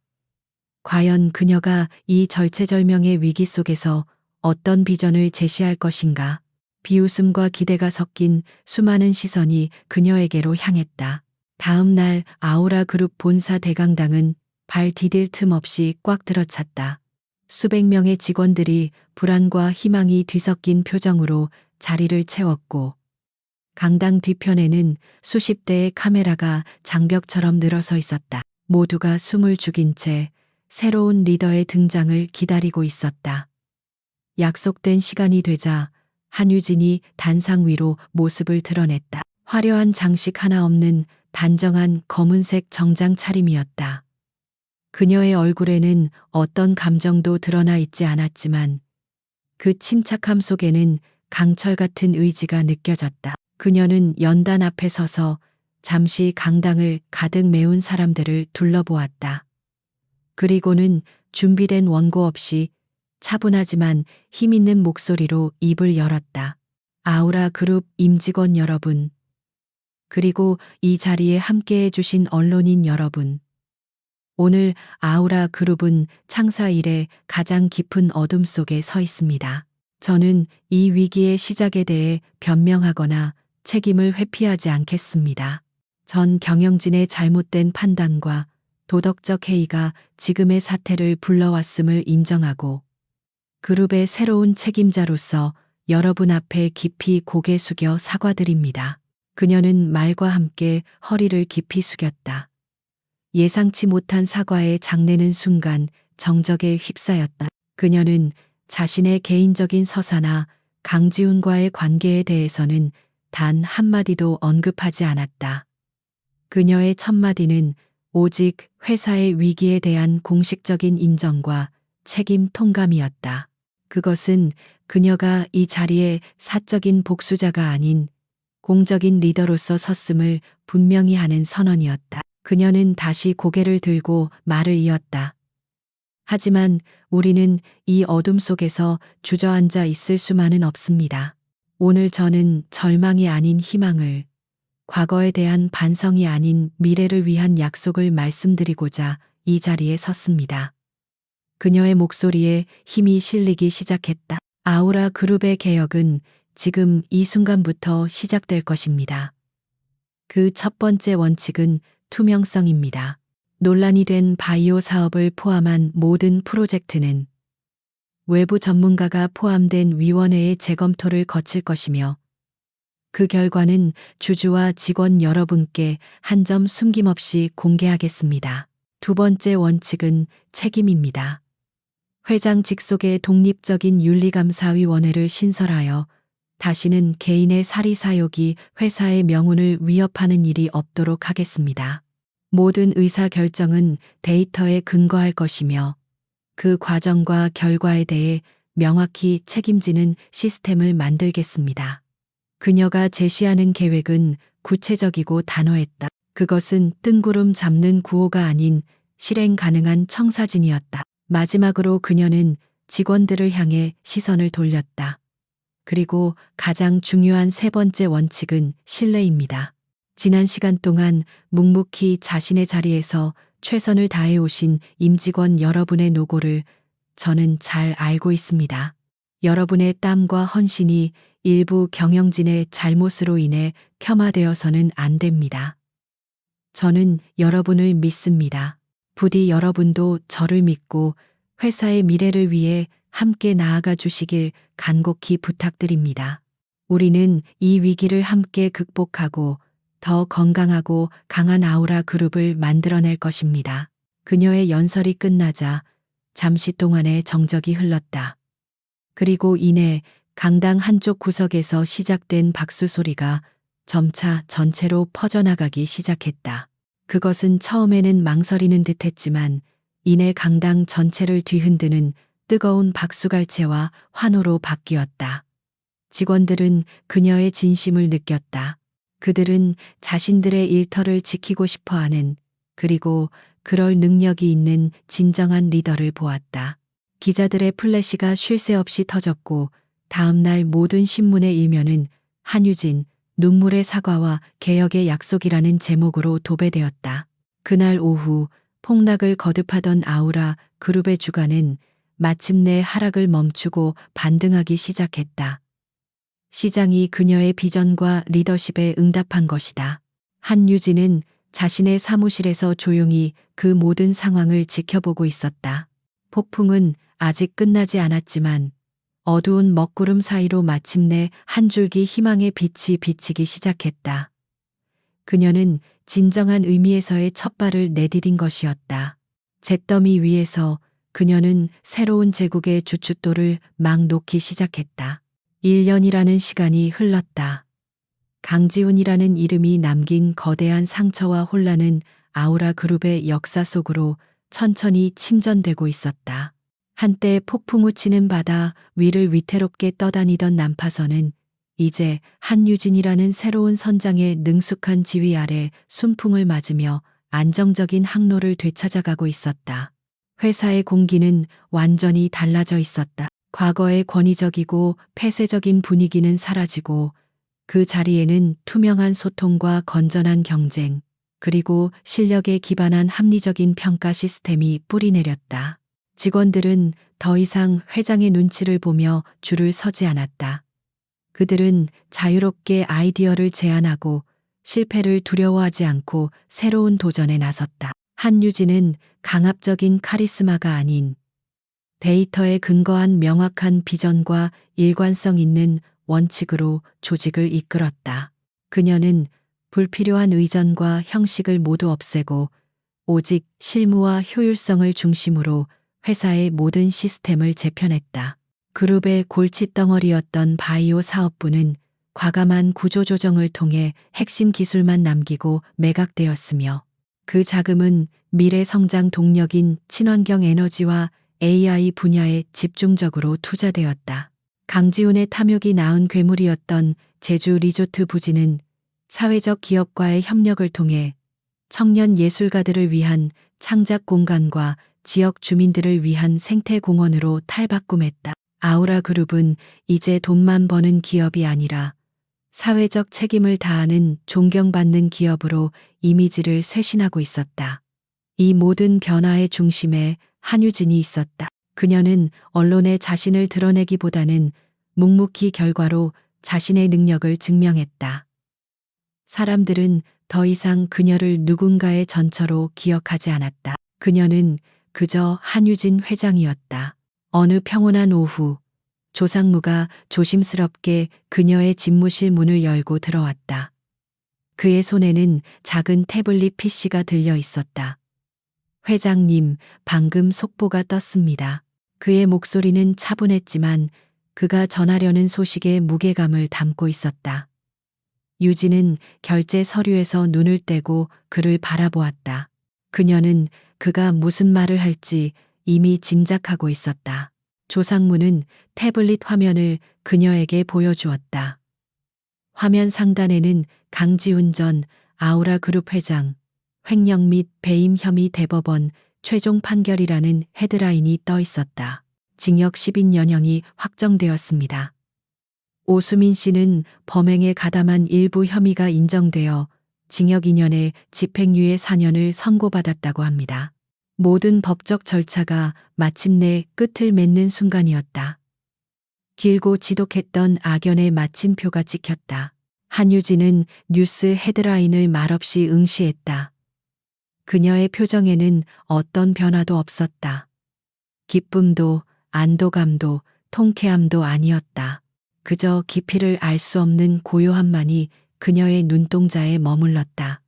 과연 그녀가 이 절체절명의 위기 속에서 어떤 비전을 제시할 것인가? 비웃음과 기대가 섞인 수많은 시선이 그녀에게로 향했다. 다음 날 아우라 그룹 본사 대강당은 발 디딜 틈 없이 꽉 들어찼다. 수백 명의 직원들이 불안과 희망이 뒤섞인 표정으로 자리를 채웠고 강당 뒤편에는 수십 대의 카메라가 장벽처럼 늘어서 있었다. 모두가 숨을 죽인 채 새로운 리더의 등장을 기다리고 있었다. 약속된 시간이 되자 한유진이 단상 위로 모습을 드러냈다. 화려한 장식 하나 없는 단정한 검은색 정장 차림이었다. 그녀의 얼굴에는 어떤 감정도 드러나 있지 않았지만 그 침착함 속에는 강철 같은 의지가 느껴졌다. 그녀는 연단 앞에 서서 잠시 강당을 가득 메운 사람들을 둘러보았다. 그리고는 준비된 원고 없이 차분하지만 힘있는 목소리로 입을 열었다. 아우라 그룹 임직원 여러분, 그리고 이 자리에 함께해 주신 언론인 여러분. 오늘 아우라 그룹은 창사 이래 가장 깊은 어둠 속에 서 있습니다. 저는 이 위기의 시작에 대해 변명하거나 책임을 회피하지 않겠습니다. 전 경영진의 잘못된 판단과 도덕적 해이가 지금의 사태를 불러왔음을 인정하고 그룹의 새로운 책임자로서 여러분 앞에 깊이 고개 숙여 사과드립니다. 그녀는 말과 함께 허리를 깊이 숙였다. 예상치 못한 사과의 장내는 순간 정적에 휩싸였다. 그녀는 자신의 개인적인 서사나 강지훈과의 관계에 대해서는 단 한마디도 언급하지 않았다. 그녀의 첫마디는 오직 회사의 위기에 대한 공식적인 인정과 책임 통감이었다. 그것은 그녀가 이 자리에 사적인 복수자가 아닌 공적인 리더로서 섰음을 분명히 하는 선언이었다. 그녀는 다시 고개를 들고 말을 이었다. 하지만 우리는 이 어둠 속에서 주저앉아 있을 수만은 없습니다. 오늘 저는 절망이 아닌 희망을, 과거에 대한 반성이 아닌 미래를 위한 약속을 말씀드리고자 이 자리에 섰습니다. 그녀의 목소리에 힘이 실리기 시작했다. 아우라 그룹의 개혁은 지금 이 순간부터 시작될 것입니다. 그 첫 번째 원칙은 투명성입니다. 논란이 된 바이오 사업을 포함한 모든 프로젝트는 외부 전문가가 포함된 위원회의 재검토를 거칠 것이며 그 결과는 주주와 직원 여러분께 한 점 숨김없이 공개하겠습니다. 두 번째 원칙은 책임입니다. 회장 직속의 독립적인 윤리감사위원회를 신설하여 다시는 개인의 사리 사욕이 회사의 명운을 위협하는 일이 없도록 하겠습니다. 모든 의사 결정은 데이터에 근거할 것이며 그 과정과 결과에 대해 명확히 책임지는 시스템을 만들겠습니다. 그녀가 제시하는 계획은 구체적이고 단호했다. 그것은 뜬구름 잡는 구호가 아닌 실행 가능한 청사진이었다. 마지막으로 그녀는 직원들을 향해 시선을 돌렸다. 그리고 가장 중요한 세 번째 원칙은 신뢰입니다. 지난 시간 동안 묵묵히 자신의 자리에서 최선을 다해 오신 임직원 여러분의 노고를 저는 잘 알고 있습니다. 여러분의 땀과 헌신이 일부 경영진의 잘못으로 인해 폄하되어서는 안 됩니다. 저는 여러분을 믿습니다. 부디 여러분도 저를 믿고 회사의 미래를 위해 함께 나아가 주시길 간곡히 부탁드립니다. 우리는 이 위기를 함께 극복하고 더 건강하고 강한 아우라 그룹을 만들어낼 것입니다. 그녀의 연설이 끝나자 잠시 동안의 정적이 흘렀다. 그리고 이내 강당 한쪽 구석에서 시작된 박수 소리가 점차 전체로 퍼져나가기 시작했다. 그것은 처음에는 망설이는 듯했지만 이내 강당 전체를 뒤흔드는 뜨거운 박수갈채와 환호로 바뀌었다. 직원들은 그녀의 진심을 느꼈다. 그들은 자신들의 일터를 지키고 싶어하는, 그리고 그럴 능력이 있는 진정한 리더를 보았다. 기자들의 플래시가 쉴 새 없이 터졌고 다음 날 모든 신문의 일면은 한유진, 눈물의 사과와 개혁의 약속이라는 제목으로 도배되었다. 그날 오후 폭락을 거듭하던 아우라 그룹의 주가는 마침내 하락을 멈추고 반등하기 시작했다. 시장이 그녀의 비전과 리더십에 응답한 것이다. 한유진은 자신의 사무실에서 조용히 그 모든 상황을 지켜보고 있었다. 폭풍은 아직 끝나지 않았지만 어두운 먹구름 사이로 마침내 한 줄기 희망의 빛이 비치기 시작했다. 그녀는 진정한 의미에서의 첫 발을 내디딘 것이었다. 잿더미 위에서 그녀는 새로운 제국의 주춧돌을 막 놓기 시작했다. 1년이라는 시간이 흘렀다. 강지훈이라는 이름이 남긴 거대한 상처와 혼란은 아우라 그룹의 역사 속으로 천천히 침전되고 있었다. 한때 폭풍우 치는 바다 위를 위태롭게 떠다니던 난파선은 이제 한유진이라는 새로운 선장의 능숙한 지휘 아래 순풍을 맞으며 안정적인 항로를 되찾아가고 있었다. 회사의 공기는 완전히 달라져 있었다. 과거의 권위적이고 폐쇄적인 분위기는 사라지고 그 자리에는 투명한 소통과 건전한 경쟁, 그리고 실력에 기반한 합리적인 평가 시스템이 뿌리내렸다. 직원들은 더 이상 회장의 눈치를 보며 줄을 서지 않았다. 그들은 자유롭게 아이디어를 제안하고 실패를 두려워하지 않고 새로운 도전에 나섰다. 한유진은 강압적인 카리스마가 아닌 데이터에 근거한 명확한 비전과 일관성 있는 원칙으로 조직을 이끌었다. 그녀는 불필요한 의전과 형식을 모두 없애고 오직 실무와 효율성을 중심으로 회사의 모든 시스템을 재편했다. 그룹의 골칫덩어리였던 바이오 사업부는 과감한 구조조정을 통해 핵심 기술만 남기고 매각되었으며 그 자금은 미래 성장 동력인 친환경 에너지와 AI 분야에 집중적으로 투자되었다. 강지훈의 탐욕이 낳은 괴물이었던 제주 리조트 부지는 사회적 기업과의 협력을 통해 청년 예술가들을 위한 창작 공간과 지역 주민들을 위한 생태 공원으로 탈바꿈했다. 아우라 그룹은 이제 돈만 버는 기업이 아니라 사회적 책임을 다하는 존경받는 기업으로 이미지를 쇄신하고 있었다. 이 모든 변화의 중심에 한유진이 있었다. 그녀는 언론에 자신을 드러내기보다는 묵묵히 결과로 자신의 능력을 증명했다. 사람들은 더 이상 그녀를 누군가의 전처로 기억하지 않았다. 그녀는 그저 한유진 회장이었다. 어느 평온한 오후, 조상무가 조심스럽게 그녀의 집무실 문을 열고 들어왔다. 그의 손에는 작은 태블릿 PC가 들려 있었다. 회장님, 방금 속보가 떴습니다. 그의 목소리는 차분했지만 그가 전하려는 소식의 무게감을 담고 있었다. 유진은 결제 서류에서 눈을 떼고 그를 바라보았다. 그녀는 그가 무슨 말을 할지 이미 짐작하고 있었다. 조상무는 태블릿 화면을 그녀에게 보여주었다. 화면 상단에는 강지훈 전 아우라 그룹 회장, 횡령 및 배임 혐의 대법원 최종 판결이라는 헤드라인이 떠 있었다. 징역 12년형이 확정되었습니다. 오수민 씨는 범행에 가담한 일부 혐의가 인정되어 징역 2년에 집행유예 4년을 선고받았다고 합니다. 모든 법적 절차가 마침내 끝을 맺는 순간이었다. 길고 지독했던 악연의 마침표가 찍혔다. 한유진은 뉴스 헤드라인을 말없이 응시했다. 그녀의 표정에는 어떤 변화도 없었다. 기쁨도 안도감도 통쾌함도 아니었다. 그저 깊이를 알 수 없는 고요함만이 그녀의 눈동자에 머물렀다.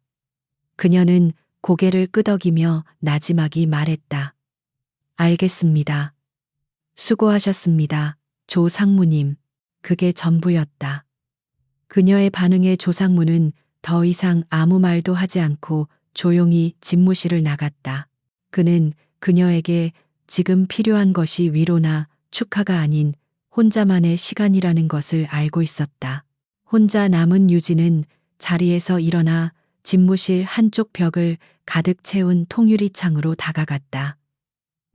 그녀는 고개를 끄덕이며 나지막이 말했다. 알겠습니다. 수고하셨습니다. 조 상무님. 그게 전부였다. 그녀의 반응에 조 상무는 더 이상 아무 말도 하지 않고 조용히 집무실을 나갔다. 그는 그녀에게 지금 필요한 것이 위로나 축하가 아닌 혼자만의 시간이라는 것을 알고 있었다. 혼자 남은 유진은 자리에서 일어나 집무실 한쪽 벽을 가득 채운 통유리 창으로 다가갔다.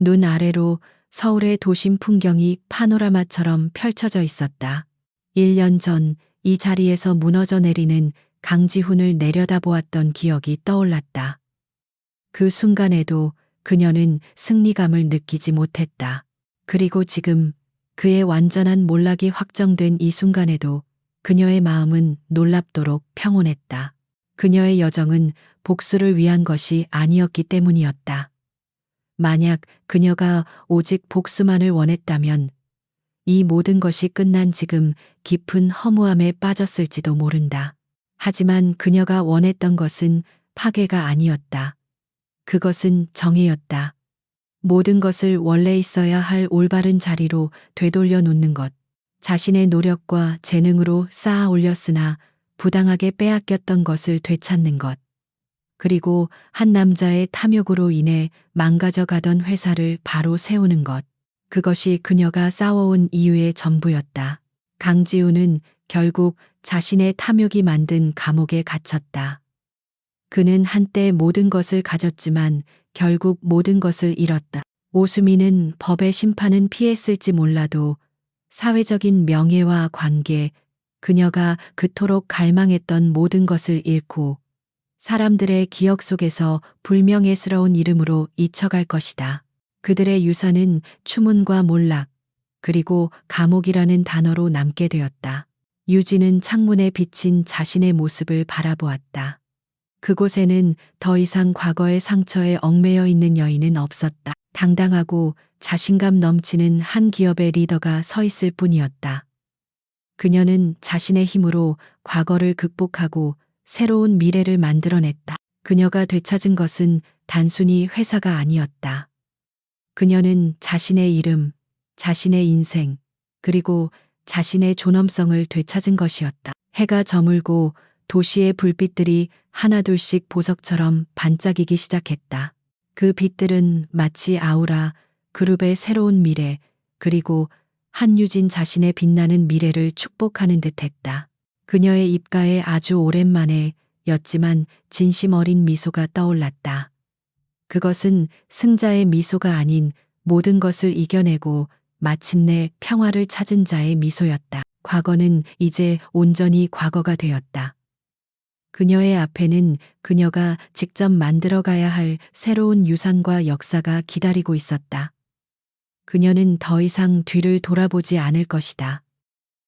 눈 아래로 서울의 도심 풍경이 파노라마처럼 펼쳐져 있었다. 1년 전 이 자리에서 무너져 내리는 강지훈을 내려다보았던 기억이 떠올랐다. 그 순간에도 그녀는 승리감을 느끼지 못했다. 그리고 지금 그의 완전한 몰락이 확정된 이 순간에도 그녀의 마음은 놀랍도록 평온했다. 그녀의 여정은 복수를 위한 것이 아니었기 때문이었다. 만약 그녀가 오직 복수만을 원했다면 이 모든 것이 끝난 지금 깊은 허무함에 빠졌을지도 모른다. 하지만 그녀가 원했던 것은 파괴가 아니었다. 그것은 정의였다. 모든 것을 원래 있어야 할 올바른 자리로 되돌려 놓는 것. 자신의 노력과 재능으로 쌓아 올렸으나 부당하게 빼앗겼던 것을 되찾는 것. 그리고 한 남자의 탐욕으로 인해 망가져 가던 회사를 바로 세우는 것. 그것이 그녀가 싸워온 이유의 전부였다. 강지우는 결국 자신의 탐욕이 만든 감옥에 갇혔다. 그는 한때 모든 것을 가졌지만 결국 모든 것을 잃었다. 오수미는 법의 심판은 피했을지 몰라도 사회적인 명예와 관계, 그녀가 그토록 갈망했던 모든 것을 잃고 사람들의 기억 속에서 불명예스러운 이름으로 잊혀갈 것이다. 그들의 유산은 추문과 몰락, 그리고 감옥이라는 단어로 남게 되었다. 유진은 창문에 비친 자신의 모습을 바라보았다. 그곳에는 더 이상 과거의 상처에 얽매여 있는 여인은 없었다. 당당하고 자신감 넘치는 한 기업의 리더가 서 있을 뿐이었다. 그녀는 자신의 힘으로 과거를 극복하고 새로운 미래를 만들어냈다. 그녀가 되찾은 것은 단순히 회사가 아니었다. 그녀는 자신의 이름, 자신의 인생, 그리고 자신의 존엄성을 되찾은 것이었다. 해가 저물고 도시의 불빛들이 하나둘씩 보석처럼 반짝이기 시작했다. 그 빛들은 마치 아우라, 그룹의 새로운 미래, 그리고 한유진 자신의 빛나는 미래를 축복하는 듯했다. 그녀의 입가에 아주 오랜만에 였지만 진심 어린 미소가 떠올랐다. 그것은 승자의 미소가 아닌 모든 것을 이겨내고 마침내 평화를 찾은 자의 미소였다. 과거는 이제 온전히 과거가 되었다. 그녀의 앞에는 그녀가 직접 만들어 가야 할 새로운 유산과 역사가 기다리고 있었다. 그녀는 더 이상 뒤를 돌아보지 않을 것이다.